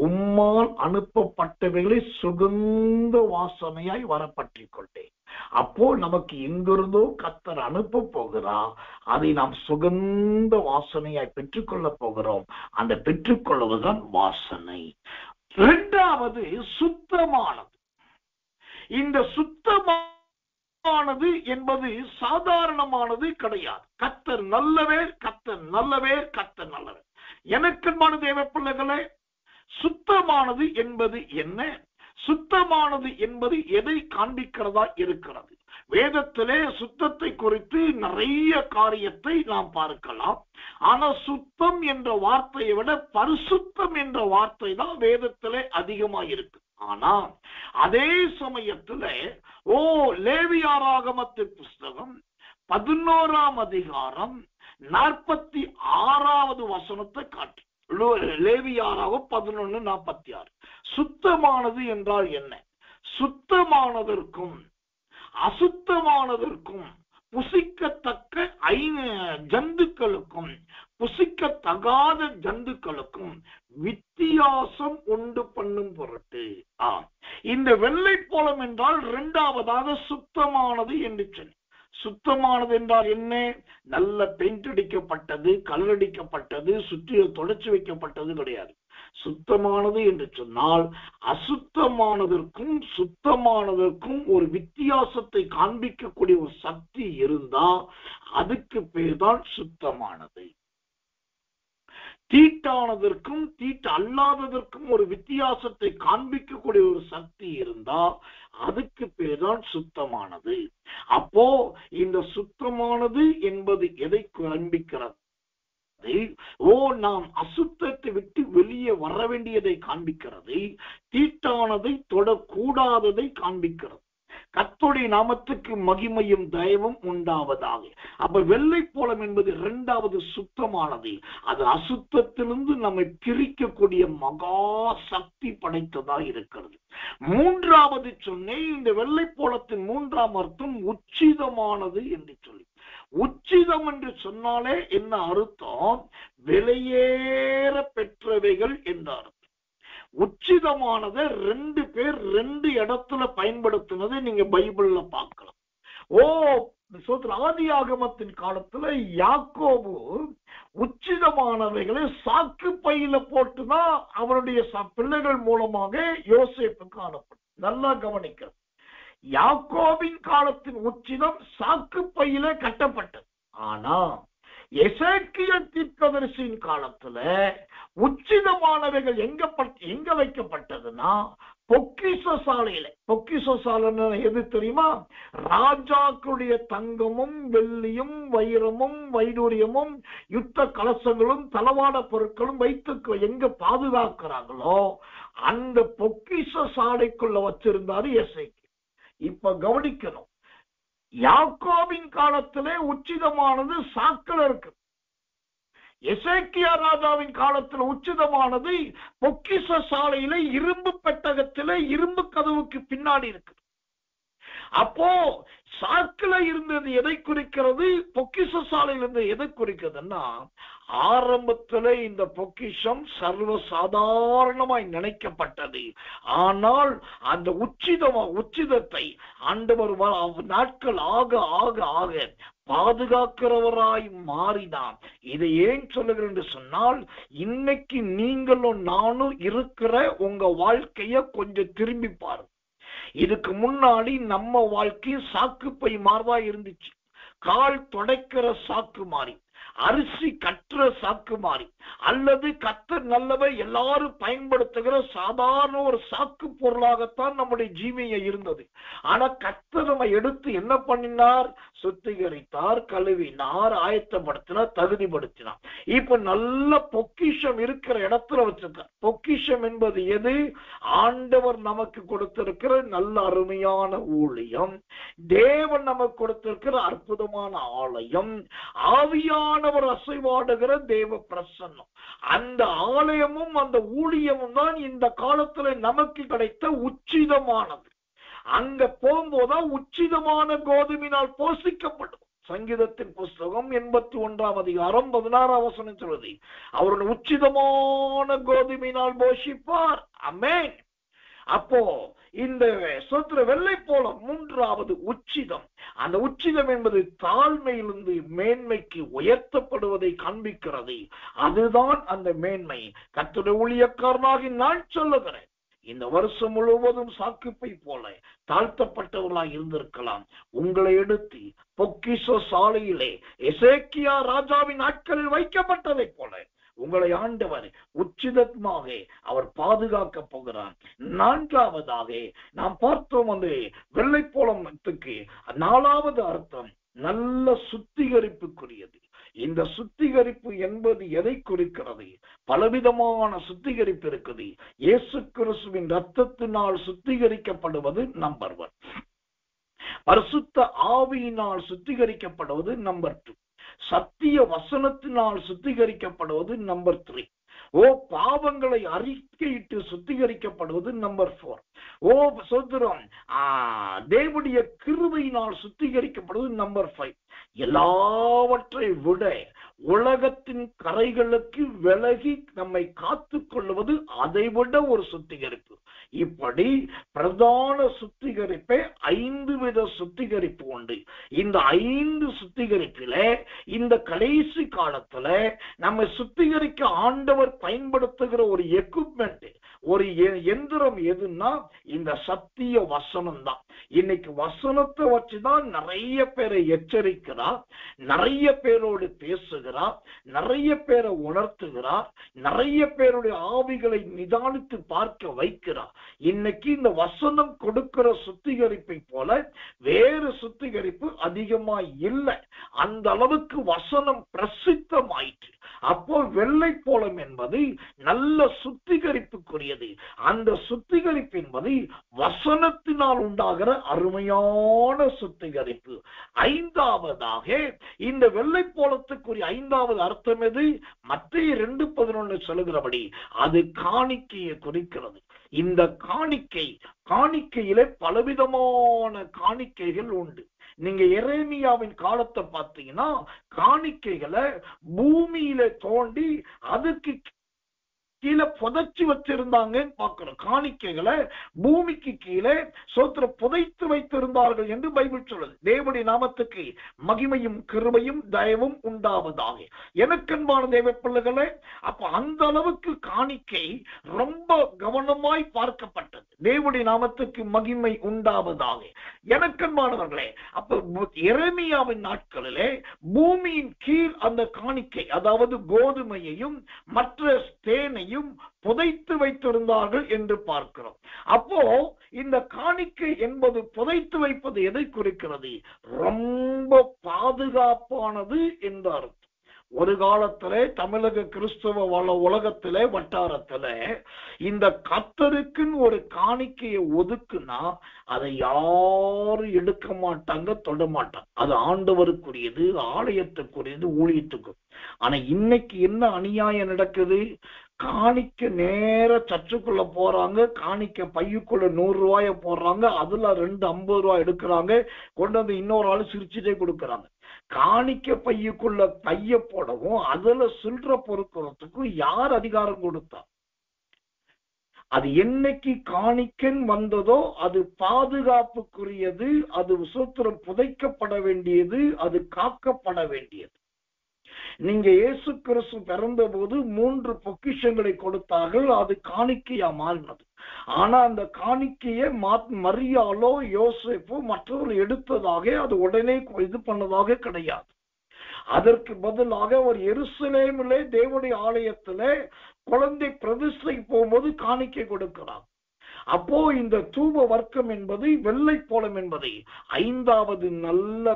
உம்மால் அனுப்பப்பட்டவைகளை சுகந்த வாசனையாய் வரப்பற்றிக் கொண்டேன். அப்போ நமக்கு எங்கிருந்தோ கர்த்தர் அனுப்ப போகிறார். அதை நாம் சுகந்த வாசனையாய் பெற்றுக்கொள்ள போகிறோம். அந்த பெற்றுக்கொள்வதுதான் வாசனை. 2வது சுத்தமானது. இந்த சுத்தமானது என்பது சாதாரணமானது கிடையாது. கர்த்தர் நல்லவர், கர்த்தர் நல்லவர், கர்த்தர் நல்லவர். எனக்கன்பான தேவ பிள்ளைகளே, சுத்தமானது என்பது என்ன? சுத்தமானது என்பது எதை காண்பிக்கிறதா இருக்கிறது? வேதத்திலே சுத்தத்தை குறித்து நிறைய காரியத்தை நாம் பார்க்கலாம். ஆனா சுத்தம் என்ற வார்த்தையை விட பரிசுத்தம் என்ற வார்த்தை தான் வேதத்திலே அதிகமா இருக்கு. ஆனா அதே சமயத்துல லேவியாராகமத்து புஸ்தகம் 11ஆம் அதிகாரம் 46வது வசனத்தை காட்டு. லேவியாராகம் 11:46. சுத்தமானது என்றால் என்ன? சுத்தமானதற்கும் அசுத்தமானதற்கும் புசிக்கத்தக்க ஜந்துக்களுக்கும் புசிக்கத்தகாத ஜந்துக்களுக்கும் வித்தியாசம் உண்டு பண்ணும் பொருட்டு. இந்த வெள்ளை போலம் என்றால் 2வதாக சுத்தமானது என்று சொன்ன. சுத்தமானது என்றால் என்ன? நல்ல பெயிண்ட் அடிக்கப்பட்டது, கலர் அடிக்கப்பட்டது, சுற்றில் தொடச்சு வைக்கப்பட்டது கிடையாது. சுத்தமானது என்று சொன்னால் அசுத்தமானதற்கும் சுத்தமானதற்கும் ஒரு வித்தியாசத்தை காண்பிக்கக்கூடிய ஒரு சக்தி இருந்தா அதுக்கு பேர் தான் சுத்தமானது. தீட்டானதற்கும் தீட்டு அல்லாததற்கும் ஒரு வித்தியாசத்தை காண்பிக்கக்கூடிய ஒரு சக்தி இருந்தா அதுக்கு பேர் தான் சுத்தமானது. அப்போ இந்த சுத்தமானது என்பது எதை காண்பிக்கிறது? நாம் அசுத்தத்தை விட்டு வெளியே வர வேண்டியதை காண்பிக்கிறது. தீட்டானதை தொடக்கூடாததை காண்பிக்கிறது. கர்த்தருடைய நாமத்துக்கு மகிமையும் தயவும் உண்டாவதாக. அப்ப வெள்ளை போலம் என்பது இரண்டாவது சுத்தமானது. அது அசுத்தத்திலிருந்து நம்மை பிரிக்கக்கூடிய மகா சக்தி படைத்ததா இருக்கிறது. மூன்றாவது சொன்னேன், இந்த வெள்ளை போலத்தின் மூன்றாம் அர்த்தம் உச்சிதமானது என்று சொல்லி. உச்சிதம் என்று சொன்னாலே என்ன அர்த்தம்? விலையேற பெற்றவைகள் என்ற அர்த்தம். உச்சிதமானதை ரெண்டு பேர் ரெண்டு இடத்துல பயன்படுத்தினதை நீங்க பைபிள்ல பார்க்கலாம். ஆதியாகமத்தின் காலத்துல யாக்கோபு உச்சிதமானவைகளை சாக்கு பையில போட்டுதான் அவருடைய பிள்ளைகள் மூலமாக யோசேப்புக்கு அனுப்பணும். நல்லா கவனிக்கிறது. யாக்கோபின் காலத்தின் உச்சிதம் சாக்கு பையில கட்டப்பட்டது. ஆனா எசேக்கியேல் தீர்க்கதரிசியின் காலத்துல உச்சிதமானவைகள் எங்க வைக்கப்பட்டதுன்னா பொக்கிஷ சாலையில. பொக்கிஷ சாலை எது தெரியுமா? ராஜாக்களுடைய தங்கமும் வெள்ளியும் வைரமும் வைடூரியமும் யுத்த கலசங்களும் தளவாட பொருட்களும் வைத்து எங்க பாதுகாக்கிறாங்களோ அந்த பொக்கிஷ சாலைக்குள்ள வச்சிருந்தாரு எசேக்கியேல். இப்ப கவனிக்கணும், யாக்கோபின் காலத்திலே உச்சிதமானது சாக்கல இருக்கு. எசேக்கியா ராஜாவின் காலத்தில் உச்சிதமானது பொக்கிஷ சாலையில இரும்பு பெட்டகத்திலே இரும்பு கதவுக்கு பின்னாடி இருக்கு. அப்போ சாக்குல இருந்தது எதை குறிக்கிறது? பொக்கிஷ சாலையில் இருந்தது எதை குறிக்கிறதுன்னா, ஆரம்பத்துல இந்த பொக்கிஷம் சர்வ சாதாரணமாய் நினைக்கப்பட்டது. ஆனால் அந்த உச்சிதத்தை ஆண்டவர் நாட்கள் ஆக ஆக ஆக பாதுகாக்கிறவராய் மாறினான். இதை ஏன் சொல்லுகிறேன் என்று சொன்னால், இன்னைக்கு நீங்களும் நானும் இருக்கிற உங்க வாழ்க்கைய கொஞ்சம் திரும்பி பாருங்க. இதுக்கு முன்னாடி நம்ம வாழ்க்கை சாக்கு பை மாறிதான் இருந்துச்சு. கால் துடைக்கிற சாக்கு மாறி, அரிசி கட்டுற சாக்கு மாறி, அல்லது கத்தர் நல்லவர் எல்லாரும் பயன்படுத்துகிற சாதாரண ஒரு சாக்கு பொருளாகத்தான் நம்முடைய ஜீவியம் இருந்தது. ஆனா கத்தர் நம்ம எடுத்து என்ன பண்ணினார்? சுத்திகரித்தார், கழுவினார், ஆயத்தப்படுத்தினார், தகுதிப்படுத்தினார். இப்ப நல்ல பொக்கிஷம் இருக்கிற இடத்துல வச்சிருக்கார். பொக்கிஷம் என்பது எது? ஆண்டவர் நமக்கு கொடுத்திருக்கிற நல்ல அருமையான ஊழியம், தேவன் நமக்கு கொடுத்திருக்கிற அற்புதமான ஆலயம், ஆவியானவர் அசைவாடுகிற தேவ பிரசன்னம். அந்த ஆலயமும் அந்த ஊழியமும் தான் இந்த காலத்துல நமக்கு கிடைத்த உச்சிதமானது. அங்க போகும்போதுதான் உச்சிதமான கோதுமையினால் போஷிக்கப்படும். சங்கீதத்தின் புஸ்தகம் 81ஆம் அதிகாரம் 16ஆம் வசனம் சொல்வது, அவருடைய உச்சிதமான கோதுமையினால் போஷிப்பார். ஆமென். அப்போ இந்த வெள்ளை போலம் மூன்றாவது உச்சிதம். அந்த உச்சிதம் என்பது தாழ்மையிலிருந்து மேன்மைக்கு உயர்த்தப்படுவதை காண்பிக்கிறது. அதுதான் அந்த மேன்மை. கர்த்தருடைய ஊழியக்காரனாகி நான் சொல்லுகிறேன், இந்த வருஷம் முழுவதும் சாக்குப்பை போல தாழ்த்தப்பட்டவர்களாக இருந்திருக்கலாம். உங்களை எடுத்து பொக்கிஷ சாலையிலே எசேக்கியா ராஜாவின் நாட்களில் வைக்கப்பட்டதை போல உங்களை ஆண்டவர் உச்சிதமாக அவர் பாதுகாக்க போகிறார். நான்காவதாக நாம் பார்த்தோம், அந்த வெள்ளை போலத்துக்கு நாலாவது அர்த்தம் நல்ல சுத்திகரிப்புக்குரியது. இந்த சுத்திகரிப்பு என்பது எதை குறிக்கிறது? பலவிதமான சுத்திகரிப்பு இருக்குது. இயேசு கிறிஸ்துவின் இரத்தத்தினால் சுத்திகரிக்கப்படுவது நம்பர் 1. பரிசுத்த ஆவியினால் சுத்திகரிக்கப்படுவது நம்பர் 2. சத்திய வசனத்தினால் சுத்திகரிக்கப்படுவது நம்பர் 3. பாவங்களை அறிக்கையிட்டு சுத்திகரிக்கப்படுவது நம்பர் 4. சோதரம் தேவனுடைய கிருபையினால் சுத்திகரிக்கப்படுவது நம்பர் 5. எல்லாவற்றை விட உலகத்தின் கரைகளுக்கு விலகி நம்மை காத்து கொள்வது அதைவிட ஒரு சுத்திகரிப்பு. இப்படி பிரதான சுத்திகரிப்பை 5 வித சுத்திகரிப்பு உண்டு. இந்த 5 சுத்திகரிப்பில இந்த கடைசி காலத்துல நம்ம சுத்திகரிக்க ஆண்டவர் பயன்படுத்துகிற ஒரு எக்யூப்மெண்ட், ஒரு எந்திரம் எதுன்னா இந்த சத்திய வசனம் தான். இன்னைக்கு வசனத்தை வச்சுதான் நிறைய பேரை எச்சரிக்கிறார், நிறைய பேரோடு பேசுகிறார், நிறைய பேரை உணர்த்துகிறார், நிறைய பேருடைய ஆவிகளை நிதானித்து பார்க்க வைக்கிறார். இன்னைக்கு இந்த வசனம் கொடுக்கிற சுத்திகரிப்பை போல வேறு சுத்திகரிப்பு அதிகமா இல்லை. அந்த அளவுக்கு வசனம் பிரசித்தமாயிற்று. அப்போ வெள்ளை போலம் என்பது நல்ல சுத்திகரிப்புக்குரியது. அந்த சுத்திகரிப்பு என்பது வசனத்தினால் உண்டாகிற அருமையான சுத்திகரிப்பு. ஐந்தாவதாக இந்த வெள்ளை போலத்துக்குரிய ஐந்தாவது அர்த்தம் எது? மத்தேயு 2:11 சொல்லுகிறபடி அது காணிக்கையை குறிக்கிறது. இந்த காணிக்கையிலே பலவிதமான காணிக்கைகள் உண்டு. நீங்க எரேமியாவின் காலத்தை பார்த்தீங்கன்னா காணிக்கைகளை பூமியில தோண்டி அதுக்கு கீழே புதைச்சு வச்சிருந்தாங்கன்னு பார்க்கிறோம். காணிக்கைகளை பூமிக்கு கீழே புதைத்து வைத்திருந்தார்கள் என்று பைபிள் சொல்லுது. தேவனுடைய நாமத்துக்கு மகிமையும் கிருபையும் தயவும் உண்டாவதாக. எனக்கன்பான தேவ பிள்ளைகளே, அப்ப அந்த அளவுக்கு காணிக்கை ரொம்ப கவனமாய் பார்க்கப்பட்டது. தேவனுடைய நாமத்துக்கு மகிமை உண்டாவதாக. எனக்கன்பானவர்களே, அப்ப எரேமியாவின் நாட்களிலே பூமியின் கீழ் அந்த காணிக்கை, அதாவது கோதுமையையும் மற்ற தேனையும் புதைத்து வைத்திருந்தார்கள் என்று பார்க்கிறோம். அப்போ இந்த காணிக்கை என்பது புதைத்து வைப்பது எதை குறிக்கிறது? ரொம்ப பாதுகாப்பானது என்றார். ஒரு காலத்திலே தமிழக கிறிஸ்தவ உலகத்திலே வட்டாரத்திலே இந்த கர்த்தருக்குன்னு ஒரு காணிக்கையை ஒதுக்குனா அதை யாரும் எடுக்க மாட்டாங்க, தொட மாட்டாங்க. அது ஆண்டவருக்குரியது, ஆலயத்துக்குரியது, ஊழியத்துக்கு. ஆனா இன்னைக்கு என்ன அநியாயம் நடக்குது? காணிக்க நேர சர்ச்சுக்குள்ள போறாங்க, காணிக்க பையுக்குள்ள 100 ரூபாய போடுறாங்க, அதுல 250 ரூபாய் எடுக்கிறாங்க, கொண்டு வந்து இன்னொரு ஆளு சிரிச்சுட்டே கொடுக்கறாங்க. காணிக்க பையுக்குள்ள பைய போடவும் அதுல சில்லற பொறுக்கிறதுக்கும் யார் அதிகாரம் கொடுத்தா? அது என்னைக்கு காணிக்கன் வந்ததோ அது பாதுகாப்புக்குரியது, அது சுத்திரம் புதைக்கப்பட வேண்டியது, அது காக்கப்பட வேண்டியது. நீங்க இயேசு கிறிஸ்து பிறந்த போது 3 பொக்கிஷங்களை கொடுத்தார்கள், அது காணிக்கையா மாறினது. ஆனா அந்த காணிக்கையை மரியாளோ யோசேப்போ மற்றவர்கள் எடுத்ததாக அது உடனே இது பண்ணதாக கிடையாது. அதற்கு பதிலாக ஒரு எருசலேமிலே தேவனுடைய ஆலயத்திலே குழந்தை பிரதிஷ்டை போகும்போது காணிக்கை கொடுக்கிறார். அப்போ இந்த தூப வர்க்கம் என்பது வெள்ளை போலம் என்பதை 5வது நல்ல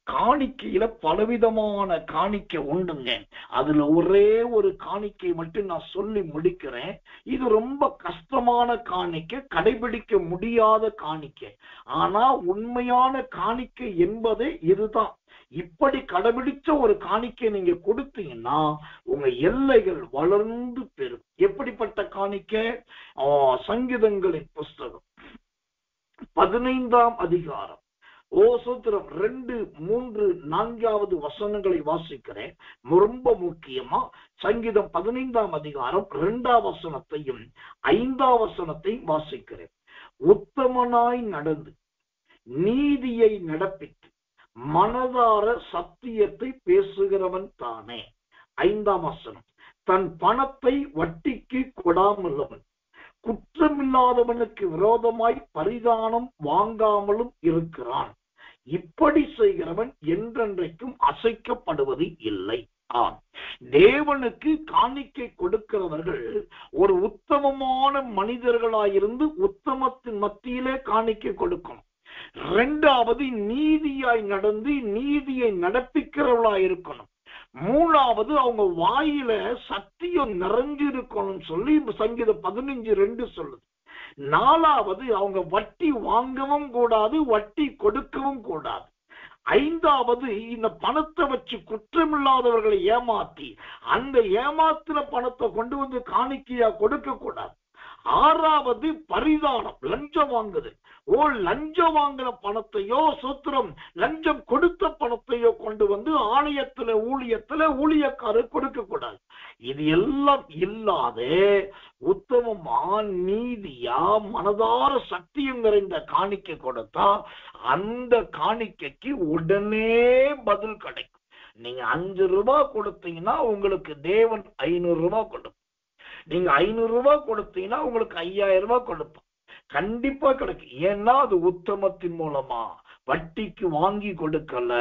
காணிக்கையில பலவிதமான காணிக்கை உண்டுங்க. அதுல ஒரே ஒரு காணிக்கை மட்டும் நான் சொல்லி முடிக்கிறேன். இது ரொம்ப கஷ்டமான காணிக்கை, கடைபிடிக்க முடியாத காணிக்கை. ஆனா உண்மையான காணிக்கை என்பதே இதுதான். இப்படி கடைபிடிச்ச ஒரு காணிக்கை நீங்க கொடுத்தீங்கன்னா உங்க எல்லைகள் வளர்ந்து பெறும். எப்படிப்பட்ட காணிக்கை? சங்கீதங்களின் புஸ்தகம் 15ஆம் அதிகாரம் சூத்திரம் 2, 3, 4வது வசனங்களை வாசிக்கிறேன். ரொம்ப முக்கியமா சங்கீதம் 15ஆம் அதிகாரம் 2ஆம் வசனத்தையும் 5ஆம் வசனத்தையும் வாசிக்கிறேன். உத்தமனாய் நடந்து நீதியை நடப்பித்து மனதார சத்தியத்தை பேசுகிறவன் தானே. 5ஆம் வசனம், தன் பணத்தை வட்டிக்கு கொடாமலும் குற்றமில்லாதவனுக்கு விரோதமாய் பரிதானம் வாங்காமலும் இருக்கிறான். இப்படி செய்கிறவன் என்றென்றைக்கும் அசைக்கப்படுவது இல்லை. தேவனுக்கு காணிக்கை கொடுக்கிறவர்கள் ஒரு உத்தமமான மனிதர்களாயிருந்து உத்தமத்தின் மத்தியிலே காணிக்கை கொடுக்கணும். 2வது நீதியாய் நடந்து நீதியை நடப்பிக்கிறவர்களாய் இருக்கணும். 3வது அவங்க வாயில சத்தியம் நிறைஞ்சிருக்கணும் சொல்லி சங்கீதம் 15:2 சொல்லுது. 4வது அவங்க வட்டி வாங்கவும் கூடாது, வட்டி கொடுக்கவும் கூடாது. 5வது இந்த பணத்தை வச்சு குற்றமில்லாதவர்களை ஏமாத்தி அந்த ஏமாத்தின பணத்தை கொண்டு வந்து காணிக்கையா கொடுக்க கூடாது. 6வது பரிதானம், லஞ்சம் வாங்குது. லஞ்சம் வாங்கின பணத்தையோ லஞ்சம் கொடுத்த பணத்தையோ கொண்டு வந்து ஆலயத்துல ஊழியக்காரர் கொடுக்க கூடாது. இது எல்லாம் இல்லாத உத்தமமா நீதியா மனதார சத்தியம் நிறைந்த காணிக்கை கொடுத்தா அந்த காணிக்கைக்கு உடனே பதில் கிடைக்கும். நீங்க 5 ரூபாய் கொடுத்தீங்கன்னா உங்களுக்கு தேவன் 500 ரூபாய் கொடுப்பார். நீங்க 500 ரூபாய் கொடுத்தீங்கன்னா உங்களுக்கு 5000 ரூபாய் கொடுப்போம். கண்டிப்பா கிடைக்கும். ஏன்னா அது உத்தமத்தின் மூலமா வட்டிக்கு வாங்கி கொடுக்கல.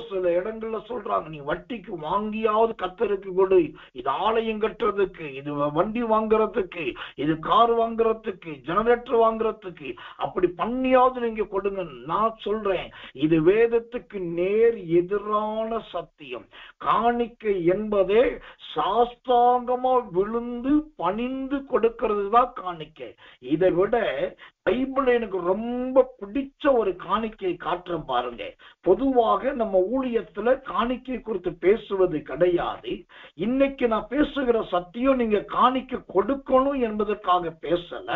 சில இடங்கள்ல சொல்றாங்க, நீ வட்டிக்கு வாங்கியாவது கர்த்தருக்கு கொடு. இது ஆலயம் கட்டுறதுக்கு, இது வண்டி வாங்குறதுக்கு, இது கார் வாங்குறதுக்கு, ஜெனரேட்டர் வாங்குறதுக்கு, அப்படி பண்ணியாவது நீங்க கொடுங்க. நான் சொல்றேன், இது வேதத்துக்கு நேர் எதிரான சத்தியம். காணிக்கை என்பதே சாஸ்தாங்கமா விழுந்து பணிந்து கொடுக்கிறது தான் காணிக்கை. இதை விட பைபிள் எனக்கு ரொம்ப பிடிச்ச ஒரு காணிக்கை காட்டுறேன் பாருங்க. பொதுவாக நம்ம ஊழியத்துல காணிக்கை குறித்து பேசுவது கிடையாது. இன்னைக்கு நான் பேசுகிற சத்தியம் நீங்க காணிக்கை கொடுக்கணும் என்பதற்காக பேசல,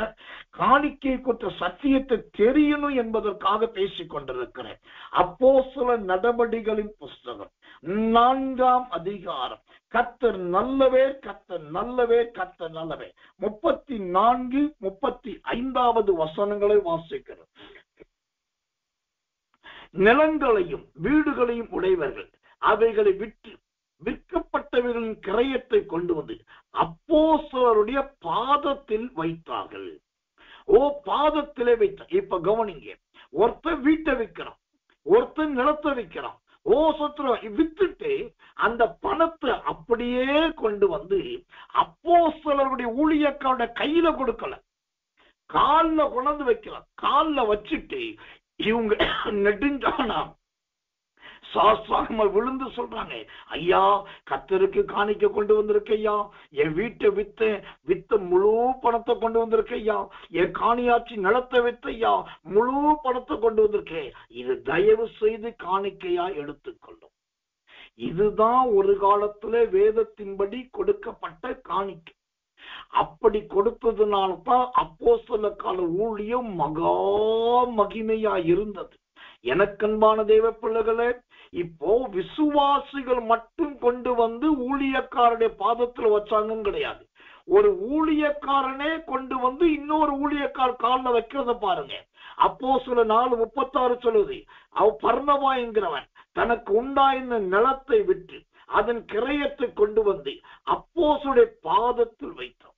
காணிக்கை குறித்த சத்தியத்தை தெரியணும் என்பதற்காக பேசிக் கொண்டிருக்கிறேன். அப்போஸ்தலர் நடபடிகளின் புஸ்தகம் 4ஆம் அதிகாரம். கர்த்தர் நல்லவர், கர்த்தர் நல்லவர், கர்த்தர் நல்லவர். 34, 35 வசனங்களை வாசிக்கிறோம். நிலங்களையும் வீடுகளையும் உடையவர்கள் அவைகளை விற்கப்பட்டவர்களின் கிரயத்தை கொண்டு வந்து அப்போஸ்தலருடைய பாதத்தில் வைத்தார்கள். பாதத்திலே வைத்தார். இப்ப கவனிங்க, ஒருத்தர் வீட்டை விற்கிறான், ஒருத்தர் நிலத்தை விற்கிறான். வித்துட்டு அந்த பணத்தை அப்படியே கொண்டு வந்து அப்போஸ்தலருடைய ஊழியக்காரோட கையில கொடுக்கல, கால்ல கொண்டு வைக்கலாம். கால்ல வச்சுட்டு இவங்க நெடுஞ்சானா சாஸ்திரமா விழுந்து சொல்றாங்க, ஐயா கர்த்தருக்கு காணிக்க கொண்டு வந்திருக்க ஐயா, என் வீட்டை வித்த முழு பணத்தை கொண்டு வந்திருக்க ஐயா, என் காணியாட்சி நிலத்தை வித்த ஐயா முழு பணத்தை கொண்டு வந்திருக்கேன், இது தயவு செய்து காணிக்கையா எடுத்துக்கொள்ளும். இதுதான் ஒரு காலத்துல வேதத்தின்படி கொடுக்கப்பட்ட காணிக்கை. அப்படி கொடுத்ததுனால்தான் அப்போஸ்தலர் கால ஊழியம் மகா மகிமையா இருந்தது. எனக்கன்பான தேவ பிள்ளைகளே, இப்போ விசுவாசிகள் மட்டும் கொண்டு வந்து ஊழியக்காரனுடைய பாதத்துல வச்சாங்கன்னு கிடையாது. ஒரு ஊழியக்காரனே கொண்டு வந்து இன்னொரு ஊழியக்கார காலில் வைக்கிறத பாருங்க. அப்போஸ்தலர் 4:36 சொல்லுது, பர்னபா என்கிறவன் தனக்கு உண்டாயிருந்த நிலத்தை விட்டு அதன் கிரயத்தை கொண்டு வந்து அப்போஸ்தலருடைய பாதத்தில் வைத்தான்.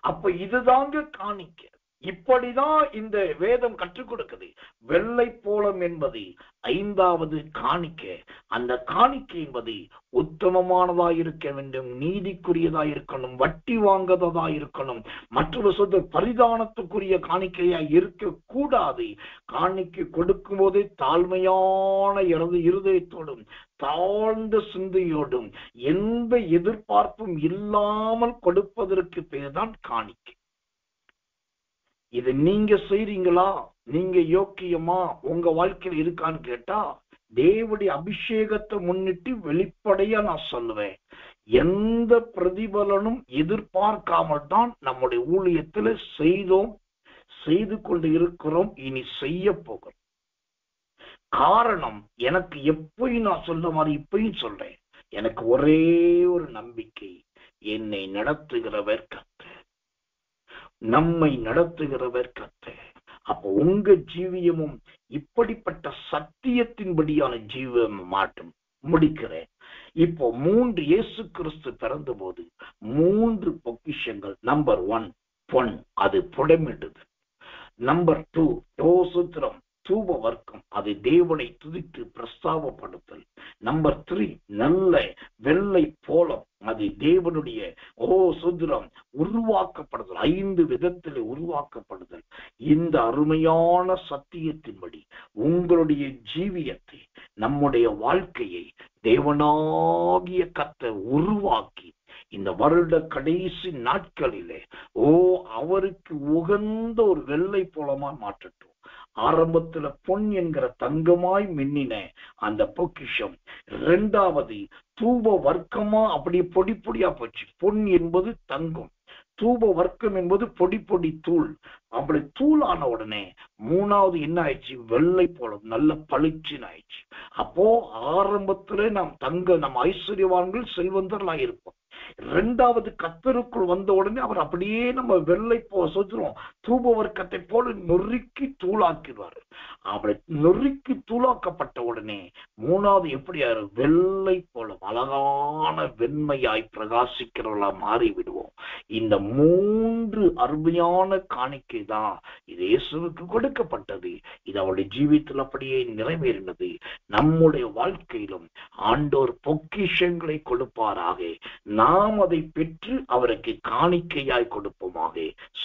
அப்ப இதுதாங்க காணிக்கை. இப்படிதான் இந்த வேதம் கற்றுக் கொடுக்குது. வெள்ளை போலம் என்பது 5வது காணிக்கை. அந்த காணிக்கை என்பது உத்தமமானதா இருக்க வேண்டும், நீதிக்குரியதா இருக்கணும், வட்டி வாங்கதா இருக்கணும், மற்றொரு சொந்த பரிதானத்துக்குரிய காணிக்கையா இருக்க கூடாது. காணிக்கை கொடுக்கும் போதே தாழ்மையான இருதயத்தோடும் தாழ்ந்த சிந்தையோடும் எந்த எதிர்பார்ப்பும் இல்லாமல் கொடுப்பதற்கு பேர்தான் காணிக்கை. இது நீங்க செய்றீங்களா, நீங்க யோக்கியமா உங்க வாழ்க்கையில் இருக்கான்னு கேட்டா, தேவனுடைய அபிஷேகத்தை முன்னிட்டு வெளிப்படையா நான் சொல்லுவேன், எந்த பிரதிபலனும் எதிர்பார்க்காமல் தான் நம்முடைய ஊழியத்துல செய்து கொண்டு இருக்கிறோம், இனி செய்ய போகிறோம். காரணம், எனக்கு எப்பயும் நான் சொல்ற மாதிரி இப்பயும் சொல்றேன், எனக்கு ஒரே ஒரு நம்பிக்கை, என்னை நடத்துகிறவர் கர்த்தர், நம்மை நடத்துகிறவர் கர்த்தர். அப்ப உங்க ஜீவியமும் இப்படிப்பட்ட சத்தியத்தின்படியான ஜீவியம் மாட்டும். முடிக்கிறேன். இப்போ 3 இயேசு கிறிஸ்து பிறந்த போது 3 பொக்கிஷங்கள். நம்பர் 1 பொன், அது புடமிடுது. நம்பர் 2 யோசுத்திரம், தூப வர்க்கம், அது தேவனை துதித்து பிரஸ்தாபப்படுத்தல். நம்பர் 3 நல்ல வெள்ளை போலம், அது தேவனுடைய சுத்திரம் உருவாக்கப்படுதல், 5 விதத்தில் உருவாக்கப்படுதல். இந்த அருமையான சத்தியத்தின்படி உங்களுடைய ஜீவியத்தை, நம்முடைய வாழ்க்கையை தேவனாகிய கர்த்தர் உருவாக்கி இந்த வருட கடைசி நாட்களிலே அவருக்கு உகந்த ஒரு வெள்ளை போலமா மாற்றட்டும். ஆரம்பத்துல பொன் என்கிற தங்கமாய் மின்னின அந்த பொக்கிஷம் 2வது தூப வர்க்கமா அப்படியே பொடி பொடியா போச்சு. பொன் என்பது தங்கம், தூப வர்க்கம் என்பது பொடி பொடி தூள். அப்படி தூள் ஆன உடனே 3வது என்ன ஆயிடுச்சு, வெள்ளை போலம், நல்ல பளிச்சுன்னு ஆயிடுச்சு. அப்போ ஆரம்பத்துல நம்ம ஐஸ்வர்யவான்கள் செல்வந்தர்களா இருப்போம். இரண்டாவது கர்த்தருக்குள் வந்த உடனே அவர் அப்படியே நம்ம வெள்ளை சொல்றோம் தூப வர்க்கத்தை போல நொறுக்கி தூளாக்கிடுவார். அப்படி நொறுக்கி தூளாக்கப்பட்ட உடனே மூணாவது எப்படி வெள்ளை போல அழகான வெண்மையாய் பிரகாசிக்கிறவர்களா மாறி விடுவோம். இந்த மூன்று அருமையான காணிக்கை தான் இது இயேசுவுக்கு கொடுக்கப்பட்டது. இது அவருடைய ஜீவியத்தில் அப்படியே நிறைவேறினது. நம்முடைய வாழ்க்கையிலும் ஆண்டோர் பொக்கிஷங்களை கொடுப்பாராக. நாம் அதை பெற்று அவருக்கு காணிக்கையாய் கொடுப்போமாக.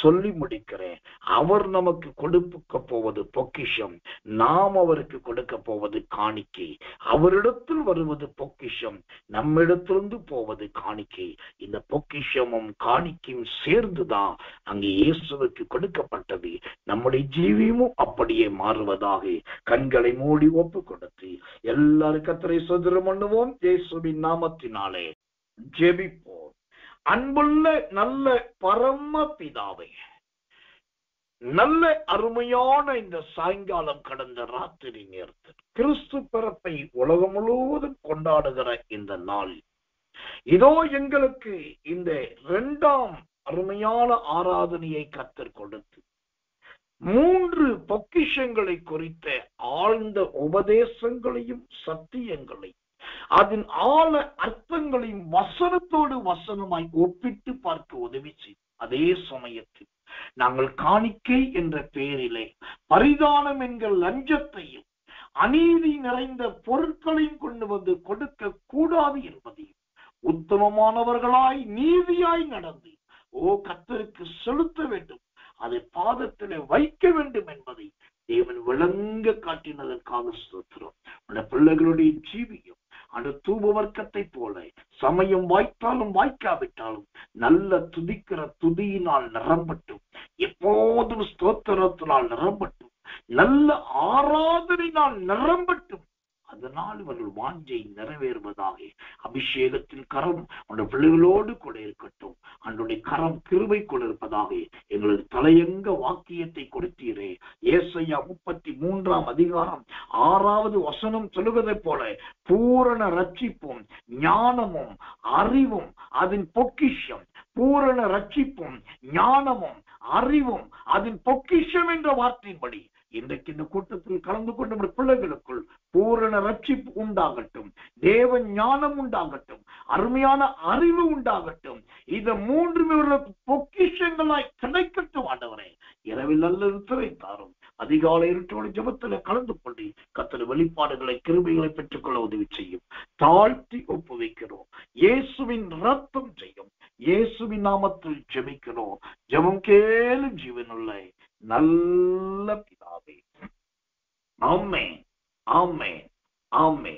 சொல்லி முடிக்கிறேன். அவர் நமக்கு கொடுக்க போவது பொக்கிஷம், நாம் அவருக்கு கொடுக்க போவது காணிக்கை. அவரிடத்தில் வருவது பொக்கிஷம், நம்மிடத்திலிருந்து போவது காணிக்கை. இந்த பொக்கிஷமும் காணிக்கையும் சேர்ந்துதான் அங்கே இயேசுவுக்கு கொடுக்கப்பட்டது. நம்முடைய ஜீவியமும் அப்படியே மாறுவதாக. கண்களை மூடி ஒப்பு கொடுத்து எல்லாரும் கர்த்தரை ஸ்தோத்திரம் பண்ணுவோம். இயேசுவின் நாமத்தினாலே ஜெபிப்போம். அன்புள்ள நல்ல பரம பிதாவே, நல்ல அருமையான இந்த சாயங்காலம் கடந்த ராத்திரி நேரத்தில் கிறிஸ்து பிறப்பை உலகம் முழுவதும் கொண்டாடுகிற இந்த நாள் இதோ எங்களுக்கு இந்த 2ஆம் அருமையான ஆராதனையை கர்த்தர் கொடுத்து 3 பொக்கிஷங்களை குறித்த ஆழ்ந்த உபதேசங்களையும் சத்தியங்களையும் அதன் ஆழ அர்த்தங்களையும் வசனத்தோடு வசனமாய் ஒப்பிட்டு பார்க்க உதவி செய்யும். அதே சமயத்தில் நாங்கள் காணிக்கை என்ற பெயரிலே பரிதானம் என்கிற லஞ்சத்தையும் அநீதி நிறைந்த பொருட்களையும் கொண்டு வந்து கொடுக்க கூடாது என்பதையும் உத்தமமானவர்களாய் நீதியாய் நடந்து கர்த்தருக்கு செலுத்த வேண்டும், அதை பாதத்திலே வைக்க வேண்டும் என்பதை தேவன் விளங்க காட்டினதற்காக ஸ்தோத்திரம். அந்த பிள்ளைகளுடைய ஜீவியம் அந்த தூப வர்க்கத்தை போல சமயம் வாய்த்தாலும் வாய்க்காவிட்டாலும் நல்ல துதிக்கிற துதியினால் நிரம்பட்டும், எப்போதும் ஸ்தோத்திரத்தினால் நிரம்பட்டும், நல்ல ஆராதனையினால் நிரம்பட்டும். அதனால் இவர்கள் வாஞ்சை நிறைவேறுவதாக. அபிஷேகத்தின் கரம் அந்த பிள்ளைகளோடு கூட இருக்கட்டும். அன்றைய கரம் கிருபை கூட இருப்பதாக. எங்களுக்கு தலையங்க வாக்கியத்தை கொடுத்தீரே. ஏசாயா 33ஆம் அதிகாரம் 6வது வசனம் சொல்லுவதை போல பூரண ரட்சிப்பும் ஞானமும் அறிவும் அதன் பொக்கிஷம், பூரண ரட்சிப்பும் ஞானமும் அறிவும் அதன் பொக்கிஷம் என்ற வார்த்தையின்படி இன்றைக்கு இந்த கூட்டத்தில் கலந்து கொண்ட பிள்ளைகளுக்குள் பூரண ரட்சிப்பு உண்டாகட்டும், தேவ ஞானம் உண்டாகட்டும், அருமையான அறிவு உண்டாகட்டும். இத 3 பொக்கிஷங்களாய் கிடைக்கட்டும். ஆண்டவரே, இரவில் நல்ல இருட்டை தாரும். அதிகாலை இருட்டோடு ஜெபத்தில் கலந்து கொண்டு கர்த்தர் வெளிப்பாடுகளை கிருபைகளை பெற்றுக்கொள்ள உதவி செய்யும். தாழ்த்தி ஒப்புவிக்கிறோம். இயேசுவின் ரத்தம் செய்யும். இயேசுவின் நாமத்தில் ஜெபிக்கிறோம். ஜெபம் கேளும் ஜீவனுள்ள நல்ல பிதாவே. ஆமென், ஆமென், ஆமென்.